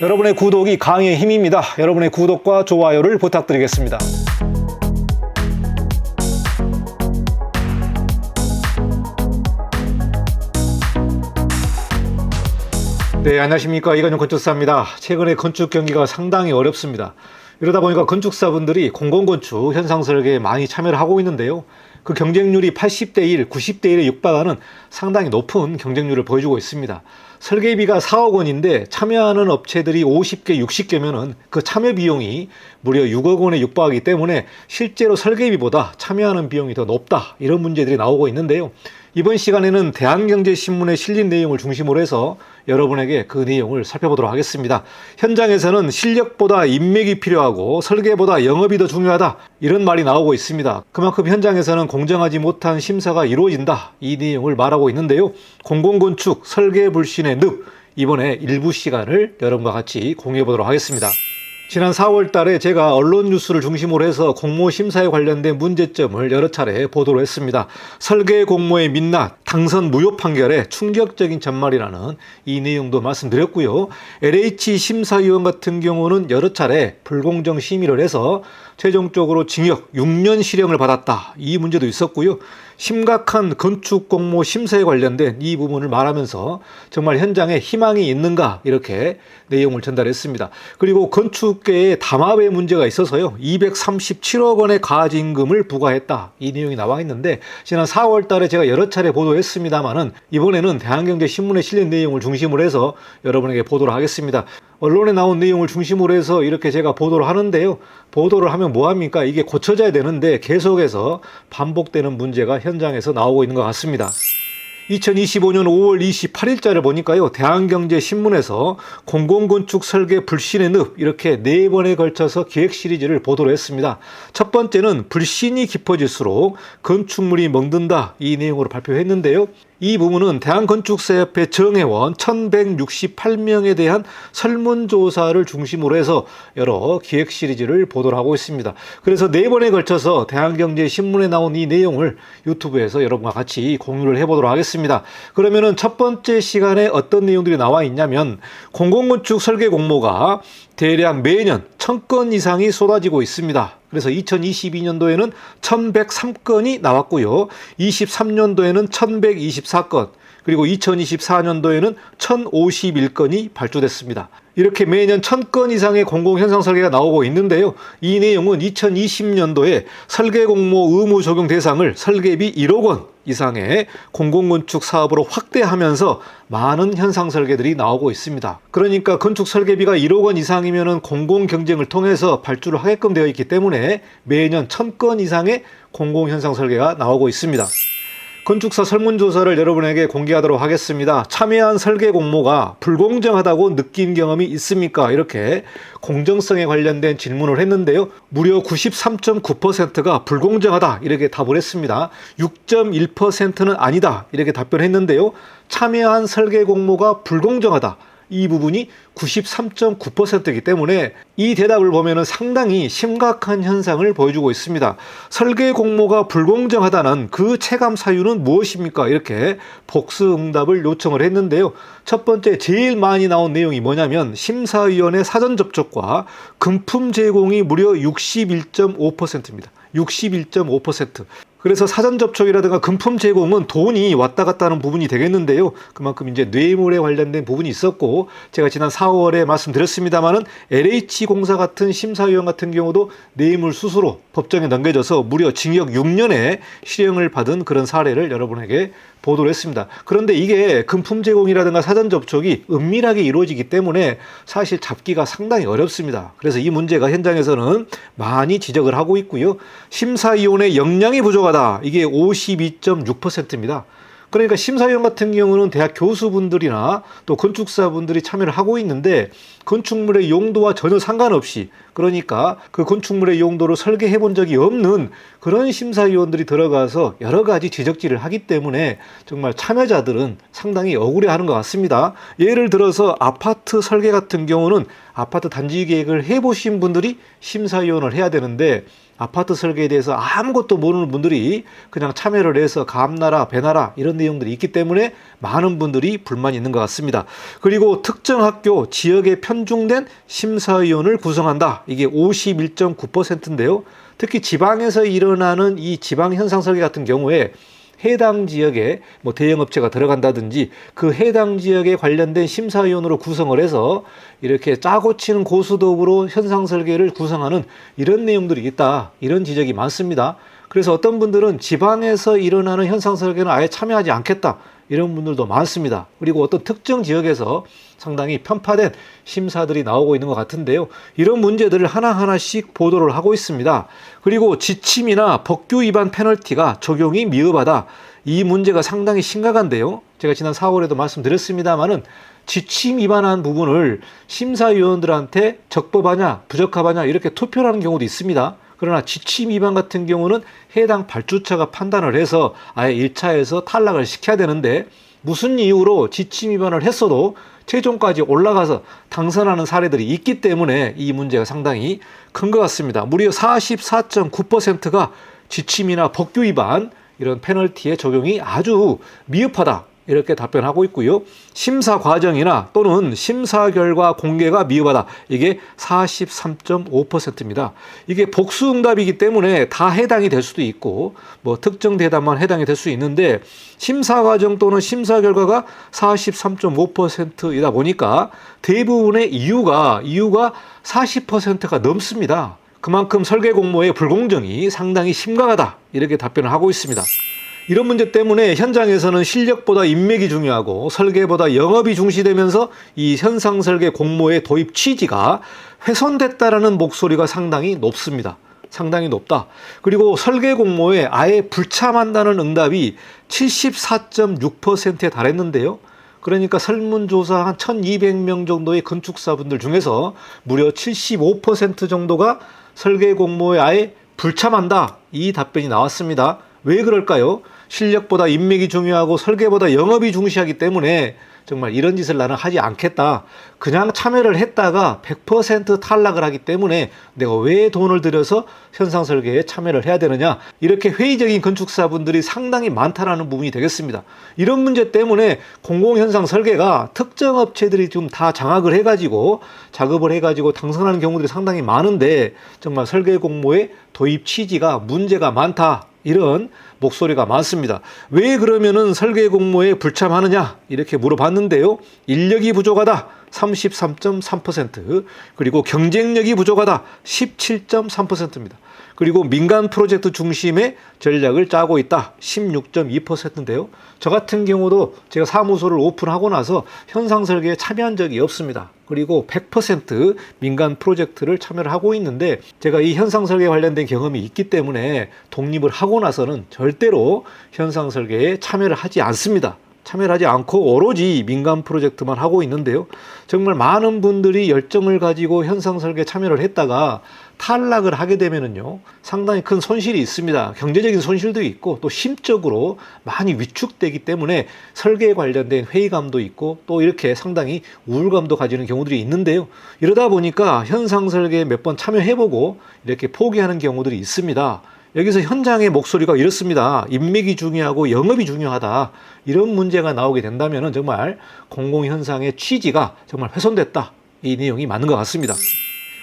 여러분의 구독이 강의의 힘입니다. 여러분의 구독과 좋아요를 부탁드리겠습니다. 네, 안녕하십니까. 이관용 건축사입니다. 최근에 건축 경기가 상당히 어렵습니다. 이러다 보니까 건축사분들이 공공건축 현상설계에 많이 참여를 하고 있는데요. 그 경쟁률이 80대 1, 90대 1에 육박하는 상당히 높은 경쟁률을 보여주고 있습니다. 설계비가 4억 원인데 참여하는 업체들이 50개, 60개면은 그 참여 비용이 무려 6억 원에 육박하기 때문에 실제로 설계비보다 참여하는 비용이 더 높다. 이런 문제들이 나오고 있는데요. 이번 시간에는 대한경제신문에 실린 내용을 중심으로 해서 여러분에게 그 내용을 살펴보도록 하겠습니다. 현장에서는 실력보다 인맥이 필요하고 설계보다 영업이 더 중요하다. 이런 말이 나오고 있습니다. 그만큼 현장에서는 공정하지 못한 심사가 이루어진다. 이 내용을 말하고 있는데요. 공공건축 설계 불신의 늪. 이번에 일부 시간을 여러분과 같이 공유해 보도록 하겠습니다. 지난 4월 달에 제가 언론 뉴스를 중심으로 해서 공모 심사에 관련된 문제점을 여러 차례 보도를 했습니다. 설계 공모의 민낯, 당선 무효 판결에 충격적인 전말이라는 이 내용도 말씀드렸고요. LH 심사위원 같은 경우는 여러 차례 불공정 심의를 해서 최종적으로 징역 6년 실형을 받았다. 이 문제도 있었고요. 심각한 건축 공모 심사에 관련된 이 부분을 말하면서 정말 현장에 희망이 있는가 이렇게 내용을 전달했습니다. 그리고 건축계에 담합의 문제가 있어서요. 237억 원의 가진금을 부과했다. 이 내용이 나와 있는데 지난 4월 달에 제가 여러 차례 보도했습니다만은 이번에는 대한경제신문에 실린 내용을 중심으로 해서 여러분에게 보도를 하겠습니다. 언론에 나온 내용을 중심으로 해서 이렇게 제가 보도를 하는데요. 보도를 하면 뭐합니까? 이게 고쳐져야 되는데 계속해서 반복되는 문제가 현장에서 나오고 있는 것 같습니다. 2025년 5월 28일자를 보니까요. 대한경제신문에서 공공건축 설계 불신의 늪 이렇게 4번에 걸쳐서 기획 시리즈를 보도를 했습니다. 첫 번째는 불신이 깊어질수록 건축물이 멍든다 이 내용으로 발표했는데요. 이 부분은 대한건축사협회 정회원 1168명에 대한 설문조사를 중심으로 해서 여러 기획 시리즈를 보도를 하고 있습니다. 그래서 4번에 걸쳐서 대한경제신문에 나온 이 내용을 유튜브에서 여러분과 같이 공유를 해보도록 하겠습니다. 그러면은 첫 번째 시간에 어떤 내용들이 나와 있냐면 공공건축 설계 공모가 대략 매년 1000건 이상이 쏟아지고 있습니다. 그래서 2022년도에는 1103건이 나왔고요. 23년도에는 1124건, 그리고 2024년도에는 1051건이 발주됐습니다. 이렇게 매년 1000건 이상의 공공현상 설계가 나오고 있는데요. 이 내용은 2020년도에 설계 공모 의무 적용 대상을 설계비 1억 원 이상의 공공건축 사업으로 확대하면서 많은 현상 설계들이 나오고 있습니다. 그러니까 건축 설계비가 1억 원 이상이면 공공 경쟁을 통해서 발주를 하게끔 되어 있기 때문에 매년 1000건 이상의 공공현상 설계가 나오고 있습니다. 건축사 설문조사를 여러분에게 공개하도록 하겠습니다. 참여한 설계 공모가 불공정하다고 느낀 경험이 있습니까? 이렇게 공정성에 관련된 질문을 했는데요. 무려 93.9%가 불공정하다 이렇게 답을 했습니다. 6.1%는 아니다 이렇게 답변했는데요. 참여한 설계 공모가 불공정하다. 이 부분이 93.9%이기 때문에 이 대답을 보면 상당히 심각한 현상을 보여주고 있습니다. 설계 공모가 불공정하다는 그 체감 사유는 무엇입니까? 이렇게 복수응답을 요청을 했는데요. 첫 번째 제일 많이 나온 내용이 뭐냐면 심사위원의 사전 접촉과 금품 제공이 무려 61.5%입니다. 61.5%. 그래서 사전 접촉이라든가 금품 제공은 돈이 왔다 갔다 하는 부분이 되겠는데요. 그만큼 이제 뇌물에 관련된 부분이 있었고, 제가 지난 4월에 말씀드렸습니다만은 LH 공사 같은 심사위원 같은 경우도 뇌물 수수로 법정에 넘겨져서 무려 징역 6년의 실형을 받은 그런 사례를 여러분에게 보도를 했습니다. 그런데 이게 금품 제공이라든가 사전 접촉이 은밀하게 이루어지기 때문에 사실 잡기가 상당히 어렵습니다. 그래서 이 문제가 현장에서는 많이 지적을 하고 있고요. 심사위원의 역량이 부족하다. 이게 52.6%입니다. 그러니까 심사위원 같은 경우는 대학 교수분들이나 또 건축사분들이 참여를 하고 있는데 건축물의 용도와 전혀 상관없이, 그러니까 그 건축물의 용도를 설계해 본 적이 없는 그런 심사위원들이 들어가서 여러 가지 지적질을 하기 때문에 정말 참여자들은 상당히 억울해하는 것 같습니다. 예를 들어서 아파트 설계 같은 경우는 아파트 단지 계획을 해보신 분들이 심사위원을 해야 되는데 아파트 설계에 대해서 아무것도 모르는 분들이 그냥 참여를 해서 감나라, 배나라 이런 내용들이 있기 때문에 많은 분들이 불만이 있는 것 같습니다. 그리고 특정 학교 지역에 편중된 심사위원을 구성한다. 이게 51.9%인데요. 특히 지방에서 일어나는 이 지방 현상 설계 같은 경우에 해당 지역에 뭐 대형업체가 들어간다든지 그 해당 지역에 관련된 심사위원으로 구성을 해서 이렇게 짜고 치는 고스톱으로 현상 설계를 구성하는 이런 내용들이 있다. 이런 지적이 많습니다. 그래서 어떤 분들은 지방에서 일어나는 현상 설계는 아예 참여하지 않겠다. 이런 분들도 많습니다. 그리고 어떤 특정 지역에서 상당히 편파된 심사들이 나오고 있는 것 같은데요. 이런 문제들을 하나하나씩 보도를 하고 있습니다. 그리고 지침이나 법규 위반 페널티가 적용이 미흡하다. 이 문제가 상당히 심각한데요. 제가 지난 4월에도 말씀드렸습니다만은 지침 위반한 부분을 심사위원들한테 적법하냐 부적합하냐 이렇게 투표를 하는 경우도 있습니다. 그러나 지침 위반 같은 경우는 해당 발주처가 판단을 해서 아예 1차에서 탈락을 시켜야 되는데 무슨 이유로 지침 위반을 했어도 최종까지 올라가서 당선하는 사례들이 있기 때문에 이 문제가 상당히 큰 것 같습니다. 무려 44.9%가 지침이나 법규 위반 이런 페널티의 적용이 아주 미흡하다. 이렇게 답변하고 있고요. 심사 과정이나 또는 심사 결과 공개가 미흡하다. 이게 43.5%입니다. 이게 복수응답이기 때문에 다 해당이 될 수도 있고 뭐 특정 대답만 해당이 될 수 있는데 심사 과정 또는 심사 결과가 43.5%이다 보니까 대부분의 이유가 40%가 넘습니다. 그만큼 설계 공모의 불공정이 상당히 심각하다. 이렇게 답변을 하고 있습니다. 이런 문제 때문에 현장에서는 실력보다 인맥이 중요하고 설계보다 영업이 중시되면서 이 현상 설계 공모의 도입 취지가 훼손됐다라는 목소리가 상당히 높습니다. 상당히 높다. 그리고 설계 공모에 아예 불참한다는 응답이 74.6%에 달했는데요. 그러니까 설문조사 한 1200명 정도의 건축사분들 중에서 무려 75% 정도가 설계 공모에 아예 불참한다. 이 답변이 나왔습니다. 왜 그럴까요? 실력보다 인맥이 중요하고 설계보다 영업이 중시하기 때문에 정말 이런 짓을 나는 하지 않겠다. 그냥 참여를 했다가 100% 탈락을 하기 때문에 내가 왜 돈을 들여서 현상 설계에 참여를 해야 되느냐. 이렇게 회의적인 건축사분들이 상당히 많다라는 부분이 되겠습니다. 이런 문제 때문에 공공현상 설계가 특정 업체들이 좀 다 장악을 해가지고 작업을 해가지고 당선하는 경우들이 상당히 많은데 정말 설계 공모의 도입 취지가 문제가 많다. 이런 목소리가 많습니다. 왜 그러면은 설계 공모에 불참하느냐 이렇게 물어봤는데요. 인력이 부족하다 33.3%, 그리고 경쟁력이 부족하다 17.3%입니다. 그리고 민간 프로젝트 중심의 전략을 짜고 있다 16.2%인데요. 저 같은 경우도 제가 사무소를 오픈하고 나서 현상 설계에 참여한 적이 없습니다. 그리고 100% 민간 프로젝트를 참여를 하고 있는데 제가 이 현상 설계 관련된 경험이 있기 때문에 독립을 하고 나서는 절대로 현상 설계에 참여를 하지 않습니다. 참여를 하지 않고 오로지 민간 프로젝트만 하고 있는데요. 정말 많은 분들이 열정을 가지고 현상 설계에 참여를 했다가 탈락을 하게 되면은요, 상당히 큰 손실이 있습니다. 경제적인 손실도 있고 또 심적으로 많이 위축되기 때문에 설계에 관련된 회의감도 있고 또 이렇게 상당히 우울감도 가지는 경우들이 있는데요. 이러다 보니까 현상 설계에 몇 번 참여해보고 이렇게 포기하는 경우들이 있습니다. 여기서 현장의 목소리가 이렇습니다. 인맥이 중요하고 영업이 중요하다. 이런 문제가 나오게 된다면 정말 공공현상의 취지가 정말 훼손됐다. 이 내용이 맞는 것 같습니다.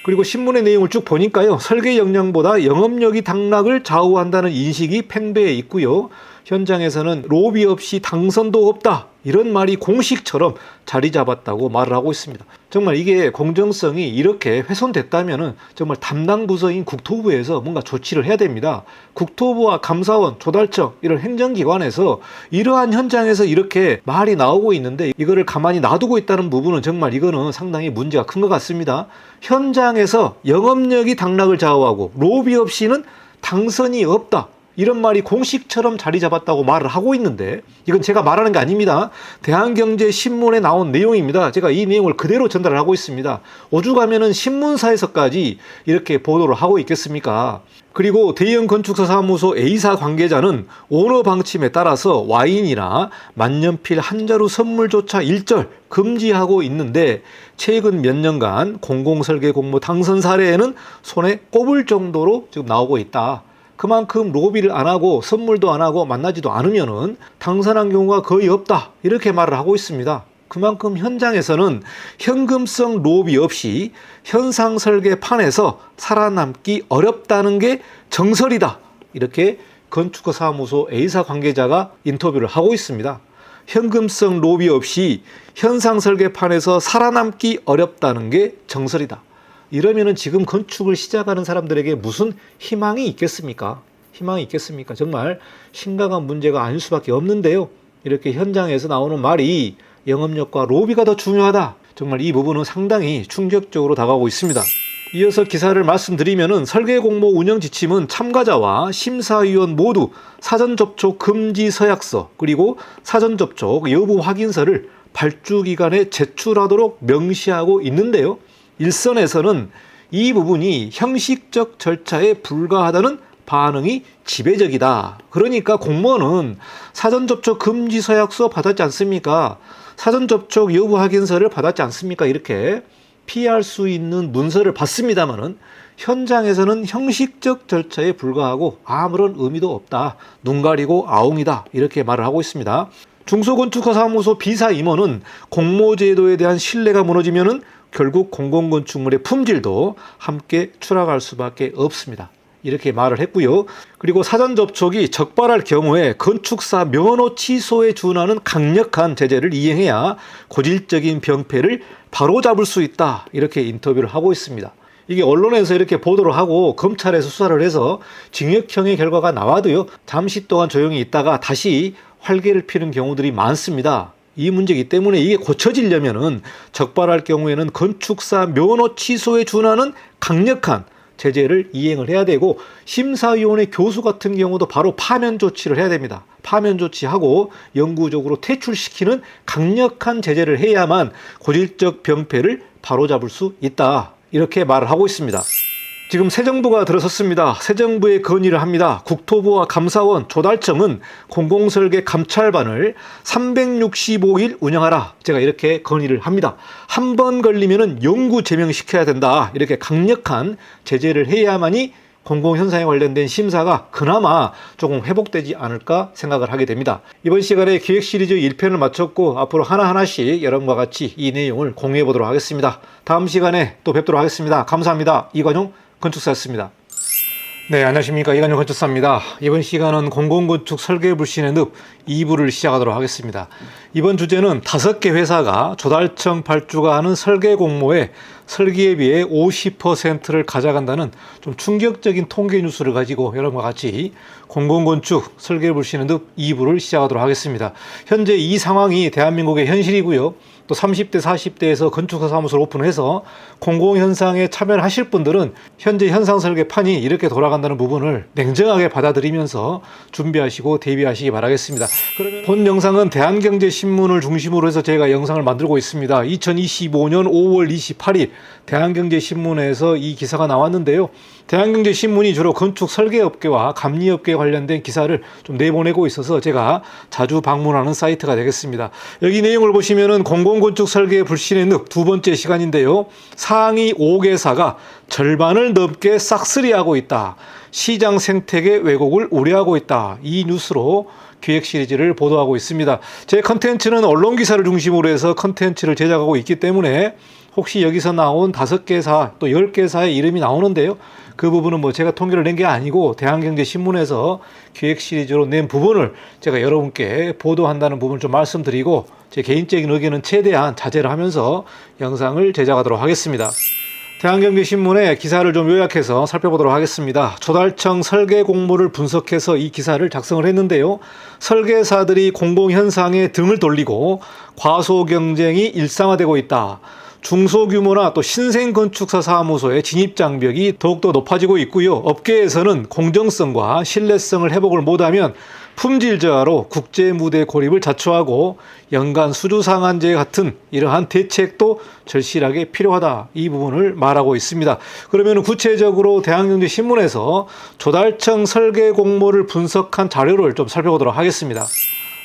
그리고 신문의 내용을 쭉 보니까요. 설계 역량보다 영업력이 당락을 좌우한다는 인식이 팽배해 있고요. 현장에서는 로비 없이 당선도 없다. 이런 말이 공식처럼 자리 잡았다고 말을 하고 있습니다. 정말 이게 공정성이 이렇게 훼손됐다면 정말 담당 부서인 국토부에서 뭔가 조치를 해야 됩니다. 국토부와 감사원, 조달청 이런 행정기관에서 이러한 현장에서 이렇게 말이 나오고 있는데 이거를 가만히 놔두고 있다는 부분은 정말 이거는 상당히 문제가 큰 것 같습니다. 현장에서 영업력이 당락을 좌우하고 로비 없이는 당선이 없다. 이런 말이 공식처럼 자리 잡았다고 말을 하고 있는데, 이건 제가 말하는 게 아닙니다. 대한경제신문에 나온 내용입니다. 제가 이 내용을 그대로 전달을 하고 있습니다. 오죽하면은 신문사에서까지 이렇게 보도를 하고 있겠습니까? 그리고 대형 건축사 사무소 A사 관계자는 오너 방침에 따라서 와인이나 만년필 한 자루 선물조차 일절 금지하고 있는데, 최근 몇 년간 공공설계 공모 당선 사례에는 손에 꼽을 정도로 지금 나오고 있다. 그만큼 로비를 안 하고 선물도 안 하고 만나지도 않으면은 당선한 경우가 거의 없다, 이렇게 말을 하고 있습니다. 그만큼 현장에서는 현금성 로비 없이 현상 설계판에서 살아남기 어렵다는 게 정설이다, 이렇게 건축가 사무소 A사 관계자가 인터뷰를 하고 있습니다. 현금성 로비 없이 현상 설계판에서 살아남기 어렵다는 게 정설이다. 이러면은 지금 건축을 시작하는 사람들에게 무슨 희망이 있겠습니까? 희망이 있겠습니까? 정말 심각한 문제가 아닐 수밖에 없는데요. 이렇게 현장에서 나오는 말이 영업력과 로비가 더 중요하다. 정말 이 부분은 상당히 충격적으로 다가오고 있습니다. 이어서 기사를 말씀드리면은 설계 공모 운영 지침은 참가자와 심사위원 모두 사전 접촉 금지 서약서, 그리고 사전 접촉 여부 확인서를 발주 기간에 제출하도록 명시하고 있는데요. 일선에서는 이 부분이 형식적 절차에 불과하다는 반응이 지배적이다. 그러니까 공무원은 사전 접촉 금지 서약서 받았지 않습니까? 사전 접촉 여부 확인서를 받았지 않습니까? 이렇게 피할 수 있는 문서를 받습니다만은 현장에서는 형식적 절차에 불과하고 아무런 의미도 없다. 눈 가리고 아웅이다. 이렇게 말을 하고 있습니다. 중소건축가 사무소 B사 임원은 공모제도에 대한 신뢰가 무너지면은 결국 공공건축물의 품질도 함께 추락할 수밖에 없습니다. 이렇게 말을 했고요. 그리고 사전 접촉이 적발할 경우에 건축사 면허 취소에 준하는 강력한 제재를 이행해야 고질적인 병폐를 바로잡을 수 있다, 이렇게 인터뷰를 하고 있습니다. 이게 언론에서 이렇게 보도를 하고 검찰에서 수사를 해서 징역형의 결과가 나와도요, 잠시 동안 조용히 있다가 다시 활개를 피는 경우들이 많습니다. 이 문제이기 때문에 이게 고쳐지려면은 적발할 경우에는 건축사 면허 취소에 준하는 강력한 제재를 이행을 해야 되고, 심사위원회 교수 같은 경우도 바로 파면 조치를 해야 됩니다. 파면 조치하고 영구적으로 퇴출시키는 강력한 제재를 해야만 고질적 병폐를 바로잡을 수 있다, 이렇게 말을 하고 있습니다. 지금 새 정부가 들어섰습니다. 새 정부에 건의를 합니다. 국토부와 감사원, 조달청은 공공설계 감찰반을 365일 운영하라. 제가 이렇게 건의를 합니다. 한 번 걸리면은 영구 제명시켜야 된다. 이렇게 강력한 제재를 해야만이 공공현상에 관련된 심사가 그나마 조금 회복되지 않을까 생각을 하게 됩니다. 이번 시간에 기획 시리즈 1편을 마쳤고, 앞으로 하나하나씩 여러분과 같이 이 내용을 공유해 보도록 하겠습니다. 다음 시간에 또 뵙도록 하겠습니다. 감사합니다. 이관용 건축사였습니다. 네, 안녕하십니까. 이관용 건축사입니다. 이번 시간은 공공건축 설계 불신의 늪 2부를 시작하도록 하겠습니다. 이번 주제는 5개 회사가 조달청 발주가 하는 설계 공모에 설계에 비해 50%를 가져간다는 좀 충격적인 통계 뉴스를 가지고 여러분과 같이 공공건축 설계 불신의 늪 2부를 시작하도록 하겠습니다. 현재 이 상황이 대한민국의 현실이고요. 또 30대, 40대에서 건축사 사무소를 오픈해서 공공현상에 참여를 하실 분들은 현재 현상설계판이 이렇게 돌아간다는 부분을 냉정하게 받아들이면서 준비하시고 대비하시기 바라겠습니다. 그러면 본 영상은 대한경제신문을 중심으로 해서 제가 영상을 만들고 있습니다. 2025년 5월 28일 대한경제신문에서 이 기사가 나왔는데요. 대한경제신문이 주로 건축 설계업계와 감리업계에 관련된 기사를 좀 내보내고 있어서 제가 자주 방문하는 사이트가 되겠습니다. 여기 내용을 보시면은 공공건축 설계 불신의 늪 두 번째 시간인데요. 상위 5개사가 절반을 넘게 싹쓸이하고 있다. 시장 생태계 왜곡을 우려하고 있다. 이 뉴스로 기획 시리즈를 보도하고 있습니다. 제 컨텐츠는 언론 기사를 중심으로 해서 컨텐츠를 제작하고 있기 때문에 혹시 여기서 나온 5개사 또 10개사의 이름이 나오는데요. 그 부분은 뭐 제가 통계를 낸 게 아니고 대한경제신문에서 기획 시리즈로 낸 부분을 제가 여러분께 보도한다는 부분을 좀 말씀드리고, 제 개인적인 의견은 최대한 자제를 하면서 영상을 제작하도록 하겠습니다. 대한경제신문의 기사를 좀 요약해서 살펴보도록 하겠습니다. 조달청 설계 공모를 분석해서 이 기사를 작성을 했는데요. 설계사들이 공공현상에 등을 돌리고 과소 경쟁이 일상화되고 있다. 중소규모나 또 신생건축사 사무소의 진입장벽이 더욱더 높아지고 있고요. 업계에서는 공정성과 신뢰성을 회복을 못하면 품질 저하로 국제 무대 고립을 자초하고 연간 수주 상한제 같은 이러한 대책도 절실하게 필요하다. 이 부분을 말하고 있습니다. 그러면 구체적으로 대한경제신문에서 조달청 설계 공모를 분석한 자료를 좀 살펴보도록 하겠습니다.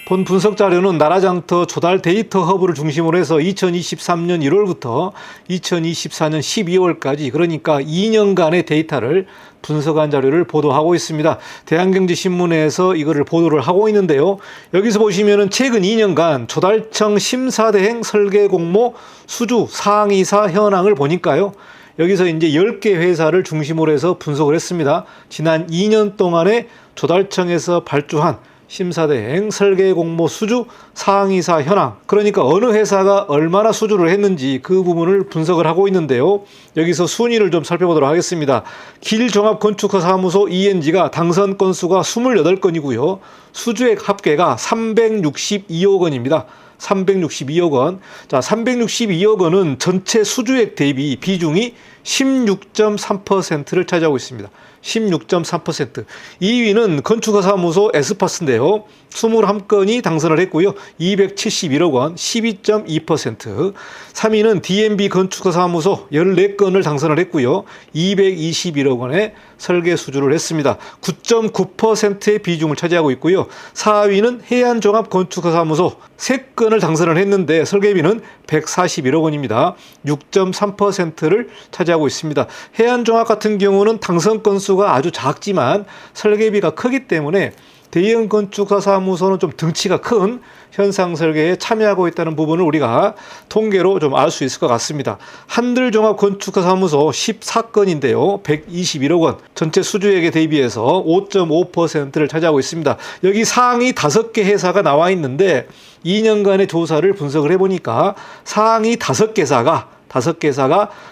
본 분석 자료는 나라장터 조달 데이터 허브를 중심으로 해서 2023년 1월부터 2024년 12월까지 그러니까 2년간의 데이터를 분석한 자료를 보도하고 있습니다. 대한경제신문에서 이거를 보도를 하고 있는데요. 여기서 보시면은 최근 2년간 조달청 심사대행 설계 공모 수주 상위사 현황을 보니까요. 여기서 이제 10개 회사를 중심으로 해서 분석을 했습니다. 지난 2년 동안에 조달청에서 발주한 심사대행 설계 공모 수주 상위사 현황, 그러니까 어느 회사가 얼마나 수주를 했는지 그 부분을 분석을 하고 있는데요. 여기서 순위를 좀 살펴보도록 하겠습니다. 길종합건축사 사무소 ENG가 당선 건수가 28건이고요. 수주액 합계가 362억 원입니다. 362억 원. 자, 362억 원은 전체 수주액 대비 비중이 16.3%를 차지하고 있습니다. 16.3%. 2위는 건축사 사무소 에스파스인데요. 21건이 당선을 했고요. 271억 원, 12.2%. 3위는 DMB 건축사 사무소 14건을 당선을 했고요. 221억 원의 설계 수주를 했습니다. 9.9%의 비중을 차지하고 있고요. 4위는 해안종합건축사 사무소 3건을 당선을 했는데 설계비는 141억 원입니다. 6.3%를 차지하고 있습니다. 해안종합 같은 경우는 당선 건수가 아주 작지만 설계비가 크기 때문에 대형 건축사 사무소는 좀 등치가 큰 현상 설계에 참여하고 있다는 부분을 우리가 통계로 좀 알 수 있을 것 같습니다. 한들종합 건축사 사무소 14건인데요. 121억 원, 전체 수주액에 대비해서 5.5%를 차지하고 있습니다. 여기 상위 5개 회사가 나와 있는데 2년간의 조사를 분석을 해보니까 상위 5개사가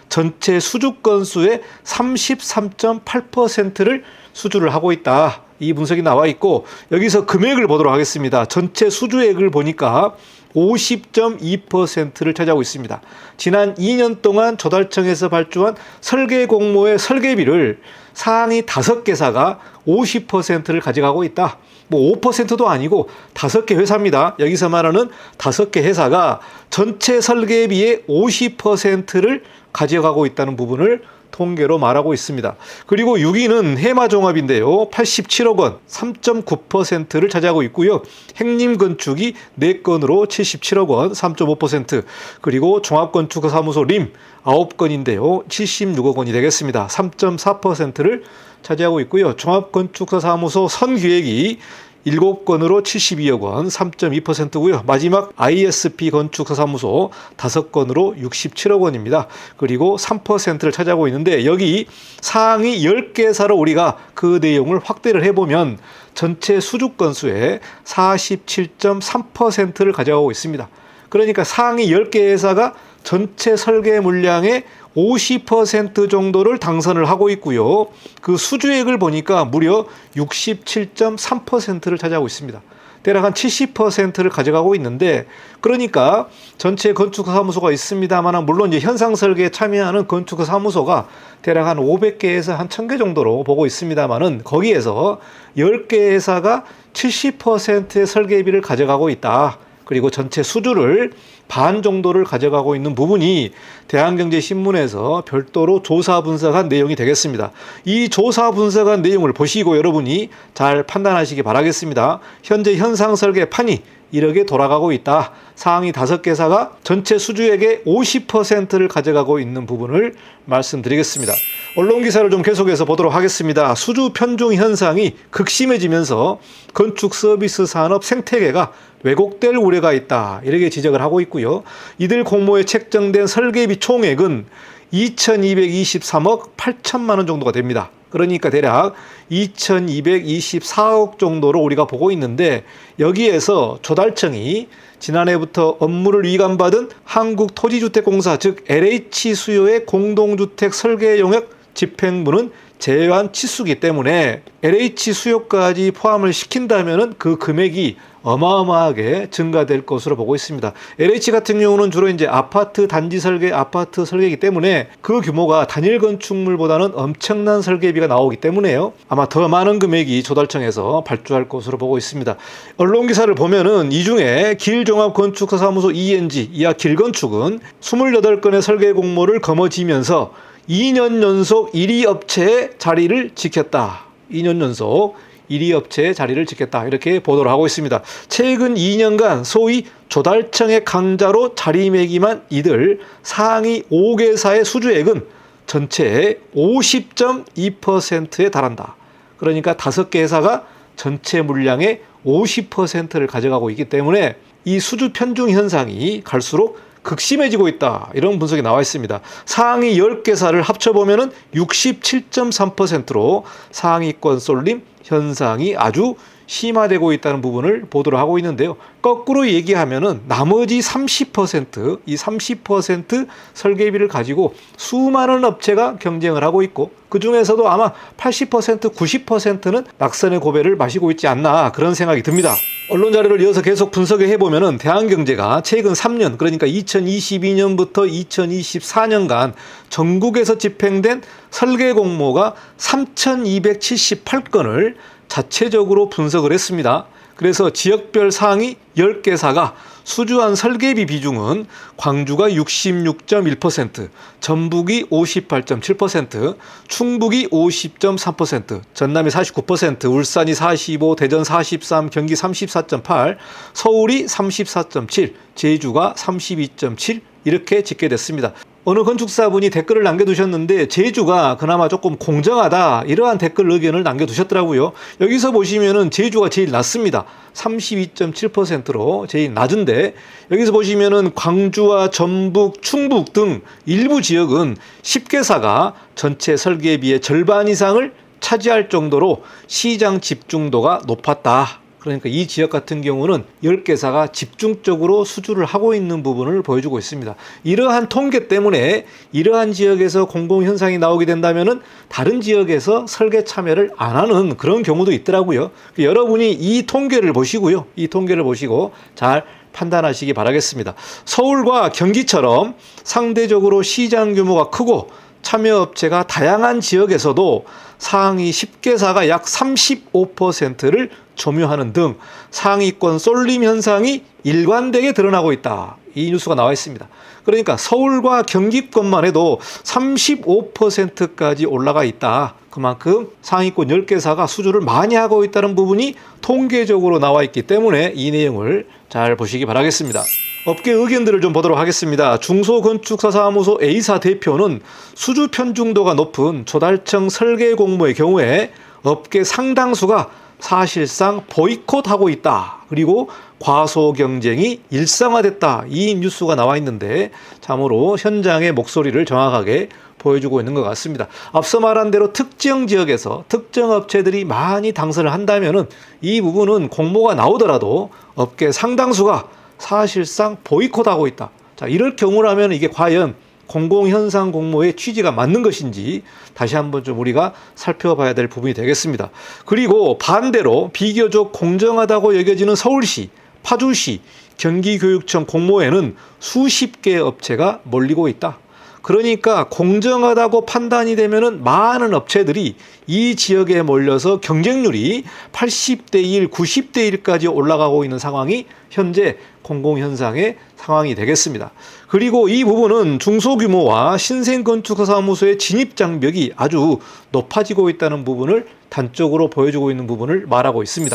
전체 수주 건수의 33.8%를 수주를 하고 있다. 이 분석이 나와 있고 여기서 금액을 보도록 하겠습니다. 전체 수주액을 보니까 50.2%를 차지하고 있습니다. 지난 2년 동안 조달청에서 발주한 설계 공모의 설계비를 상위 5개사가 50%를 가져가고 있다. 뭐 5%도 아니고 5개 회사입니다. 여기서 말하는 5개 회사가 전체 설계비의 50%를 가져가고 있다는 부분을 통계로 말하고 있습니다. 그리고 6위는 해마종합인데요. 87억 원, 3.9%를 차지하고 있고요. 행림건축이 4건으로 77억 원, 3.5%. 그리고 종합건축사무소 림 9건인데요. 76억 원이 되겠습니다. 3.4%를 차지하고 있고요. 종합건축사무소 선기획이 7건으로 72억 원, 3.2%고요. 마지막 ISP 건축사 사무소 5건으로 67억 원입니다. 그리고 3%를 차지하고 있는데 여기 상위 10개사로 우리가 그 내용을 확대를 해보면 전체 수주 건수의 47.3%를 가져가고 있습니다. 그러니까 상위 10개 회사가 전체 설계 물량의 50% 정도를 당선을 하고 있고요. 그 수주액을 보니까 무려 67.3%를 차지하고 있습니다. 대략 한 70%를 가져가고 있는데 그러니까 전체 건축사무소가 있습니다만 물론 이제 현상 설계에 참여하는 건축사무소가 대략 한 500개에서 한 1000개 정도로 보고 있습니다만은 거기에서 10개 회사가 70%의 설계비를 가져가고 있다. 그리고 전체 수주를 반 정도를 가져가고 있는 부분이 대한경제신문에서 별도로 조사 분석한 내용이 되겠습니다. 이 조사 분석한 내용을 보시고 여러분이 잘 판단하시기 바라겠습니다. 현재 현상 설계판이 이렇게 돌아가고 있다. 상위 5개사가 전체 수주액의 50%를 가져가고 있는 부분을 말씀드리겠습니다. 언론 기사를 좀 계속해서 보도록 하겠습니다. 수주 편중 현상이 극심해지면서 건축 서비스 산업 생태계가 왜곡될 우려가 있다. 이렇게 지적을 하고 있고요. 이들 공모에 책정된 설계비 총액은 2,223억 8천만 원 정도가 됩니다. 그러니까 대략 2,224억 정도로 우리가 보고 있는데 여기에서 조달청이 지난해부터 업무를 위감받은 한국토지주택공사 즉 LH 수요의 공동주택 설계 용역 집행부는 제외한 치수기 때문에 LH 수요까지 포함을 시킨다면 그 금액이 어마어마하게 증가될 것으로 보고 있습니다. LH 같은 경우는 주로 이제 아파트 단지 설계, 아파트 설계이기 때문에 그 규모가 단일 건축물보다는 엄청난 설계비가 나오기 때문에요. 아마 더 많은 금액이 조달청에서 발주할 것으로 보고 있습니다. 언론 기사를 보면은 이 중에 길종합건축사무소 ENG, 이하 길건축은 28건의 설계 공모를 거머쥐면서 2년 연속 1위 업체의 자리를 지켰다. 2년 연속 1위 업체의 자리를 지켰다. 이렇게 보도를 하고 있습니다. 최근 2년간 소위 조달청의 강자로 자리매김한 이들 상위 5개사의 수주액은 전체의 50.2%에 달한다. 그러니까 5개 회사가 전체 물량의 50%를 가져가고 있기 때문에 이 수주 편중 현상이 갈수록 극심해지고 있다. 이런 분석이 나와 있습니다. 상위 10개사를 합쳐보면 67.3%로 상위권 쏠림 현상이 아주 심화되고 있다는 부분을 보도를 하고 있는데요. 거꾸로 얘기하면은 나머지 30%, 이 30% 설계비를 가지고 수많은 업체가 경쟁을 하고 있고 그 중에서도 아마 80%, 90%는 낙선의 고배를 마시고 있지 않나 그런 생각이 듭니다. 언론 자료를 이어서 계속 분석을 해보면은 대한경제가 최근 3년, 그러니까 2022년부터 2024년간 전국에서 집행된 설계 공모가 3,278건을 자체적으로 분석을 했습니다. 그래서 지역별 상위 10개사가 수주한 설계비 비중은 광주가 66.1%, 전북이 58.7%, 충북이 50.3%, 전남이 49%, 울산이 45%, 대전 43%, 경기 34.8%, 서울이 34.7%, 제주가 32.7% 이렇게 집계됐습니다. 어느 건축사분이 댓글을 남겨두셨는데 제주가 그나마 조금 공정하다 이러한 댓글 의견을 남겨두셨더라고요. 여기서 보시면은 제주가 제일 낮습니다. 32.7%로 제일 낮은데 여기서 보시면은 광주와 전북, 충북 등 일부 지역은 10개사가 전체 설계비의 절반 이상을 차지할 정도로 시장 집중도가 높았다. 그러니까 이 지역 같은 경우는 10개사가 집중적으로 수주를 하고 있는 부분을 보여주고 있습니다. 이러한 통계 때문에 이러한 지역에서 공공현상이 나오게 된다면 다른 지역에서 설계 참여를 안 하는 그런 경우도 있더라고요. 여러분이 이 통계를 보시고요. 이 통계를 보시고 잘 판단하시기 바라겠습니다. 서울과 경기처럼 상대적으로 시장 규모가 크고 참여업체가 다양한 지역에서도 상위 10개사가 약 35%를 점유하는 등 상위권 쏠림 현상이 일관되게 드러나고 있다. 이 뉴스가 나와 있습니다. 그러니까 서울과 경기권만 해도 35%까지 올라가 있다. 그만큼 상위권 10개사가 수주를 많이 하고 있다는 부분이 통계적으로 나와 있기 때문에 이 내용을 잘 보시기 바라겠습니다. 업계 의견들을 좀 보도록 하겠습니다. 중소건축사사무소 A사 대표는 수주 편중도가 높은 조달청 설계 공모의 경우에 업계 상당수가 사실상 보이콧하고 있다. 그리고 과소 경쟁이 일상화됐다. 이 뉴스가 나와 있는데 참으로 현장의 목소리를 정확하게 보여주고 있는 것 같습니다. 앞서 말한 대로 특정 지역에서 특정 업체들이 많이 당선을 한다면은 이 부분은 공모가 나오더라도 업계 상당수가 사실상 보이콧하고 있다. 자, 이럴 경우라면 이게 과연 공공현상 공모의 취지가 맞는 것인지 다시 한번 좀 우리가 살펴봐야 될 부분이 되겠습니다. 그리고 반대로 비교적 공정하다고 여겨지는 서울시, 파주시, 경기교육청 공모에는 수십 개의 업체가 몰리고 있다. 그러니까 공정하다고 판단이 되면은 많은 업체들이 이 지역에 몰려서 경쟁률이 80대 1, 90대 1까지 올라가고 있는 상황이 현재 공공현상의 상황이 되겠습니다. 그리고 이 부분은 중소규모와 신생건축사무소의 진입장벽이 아주 높아지고 있다는 부분을 단적으로 보여주고 있는 부분을 말하고 있습니다.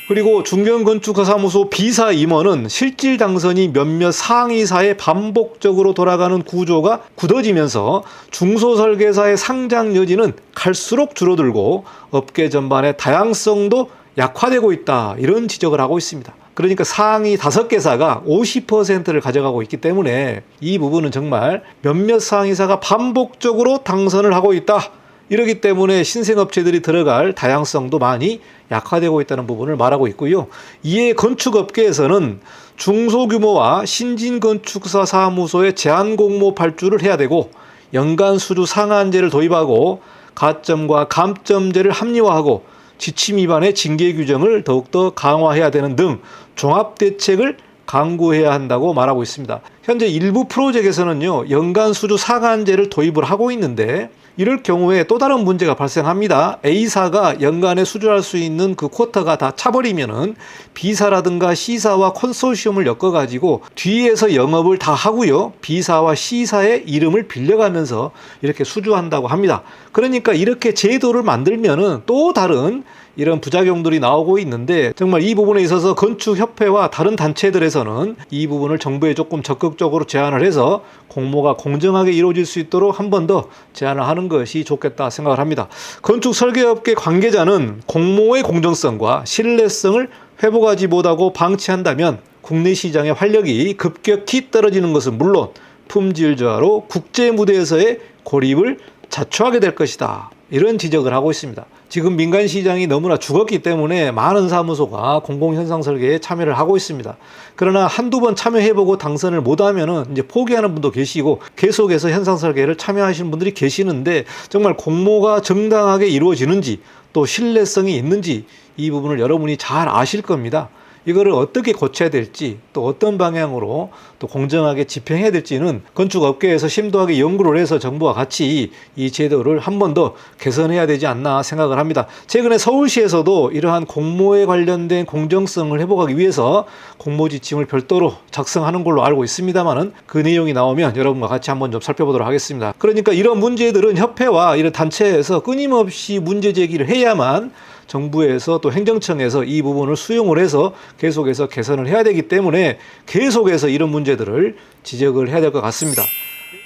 그리고 중견건축사무소 B사 임원은 실질 당선이 몇몇 상위사에 반복적으로 돌아가는 구조가 굳어지면서 중소설계사의 상장 여지는 갈수록 줄어들고 업계 전반의 다양성도 약화되고 있다. 이런 지적을 하고 있습니다. 그러니까 상위 5개사가 50%를 가져가고 있기 때문에 이 부분은 정말 몇몇 상위사가 반복적으로 당선을 하고 있다. 이러기 때문에 신생업체들이 들어갈 다양성도 많이 약화되고 있다는 부분을 말하고 있고요. 이에 건축업계에서는 중소규모와 신진건축사 사무소의 제한공모 발주를 해야 되고 연간 수주 상한제를 도입하고 가점과 감점제를 합리화하고 지침 위반의 징계 규정을 더욱더 강화해야 되는 등 종합대책을 강구해야 한다고 말하고 있습니다. 현재 일부 프로젝트에서는요, 연간 수주 상한제를 도입을 하고 있는데 이럴 경우에 또 다른 문제가 발생합니다. A사가 연간에 수주할 수 있는 그 쿼터가 다 차버리면은 B사라든가 C사와 컨소시엄을 엮어가지고 뒤에서 영업을 다 하고요, B사와 C사의 이름을 빌려가면서 이렇게 수주한다고 합니다. 그러니까 이렇게 제도를 만들면은 또 다른 이런 부작용들이 나오고 있는데, 정말 이 부분에 있어서 건축협회와 다른 단체들에서는 이 부분을 정부에 조금 적극적으로 제안을 해서 공모가 공정하게 이루어질 수 있도록 한 번 더 제안을 하는 것이 좋겠다 생각을 합니다. 건축설계업계 관계자는 공모의 공정성과 신뢰성을 회복하지 못하고 방치한다면 국내 시장의 활력이 급격히 떨어지는 것은 물론 품질 저하로 국제 무대에서의 고립을 자초하게 될 것이다, 이런 지적을 하고 있습니다. 지금 민간 시장이 너무나 죽었기 때문에 많은 사무소가 공공현상설계에 참여를 하고 있습니다. 그러나 한두 번 참여해보고 당선을 못하면은 이제 포기하는 분도 계시고 계속해서 현상설계를 참여하시는 분들이 계시는데, 정말 공모가 정당하게 이루어지는지 또 신뢰성이 있는지 이 부분을 여러분이 잘 아실 겁니다. 이거를 어떻게 고쳐야 될지, 또 어떤 방향으로 또 공정하게 집행해야 될지는 건축업계에서 심도하게 연구를 해서 정부와 같이 이 제도를 한 번 더 개선해야 되지 않나 생각을 합니다. 최근에 서울시에서도 이러한 공모에 관련된 공정성을 회복하기 위해서 공모 지침을 별도로 작성하는 걸로 알고 있습니다만은 그 내용이 나오면 여러분과 같이 한번 좀 살펴보도록 하겠습니다. 그러니까 이런 문제들은 협회와 이런 단체에서 끊임없이 문제 제기를 해야만 정부에서 또 행정청에서 이 부분을 수용을 해서 계속해서 개선을 해야 되기 때문에 계속해서 이런 문제들을 지적을 해야 될 것 같습니다.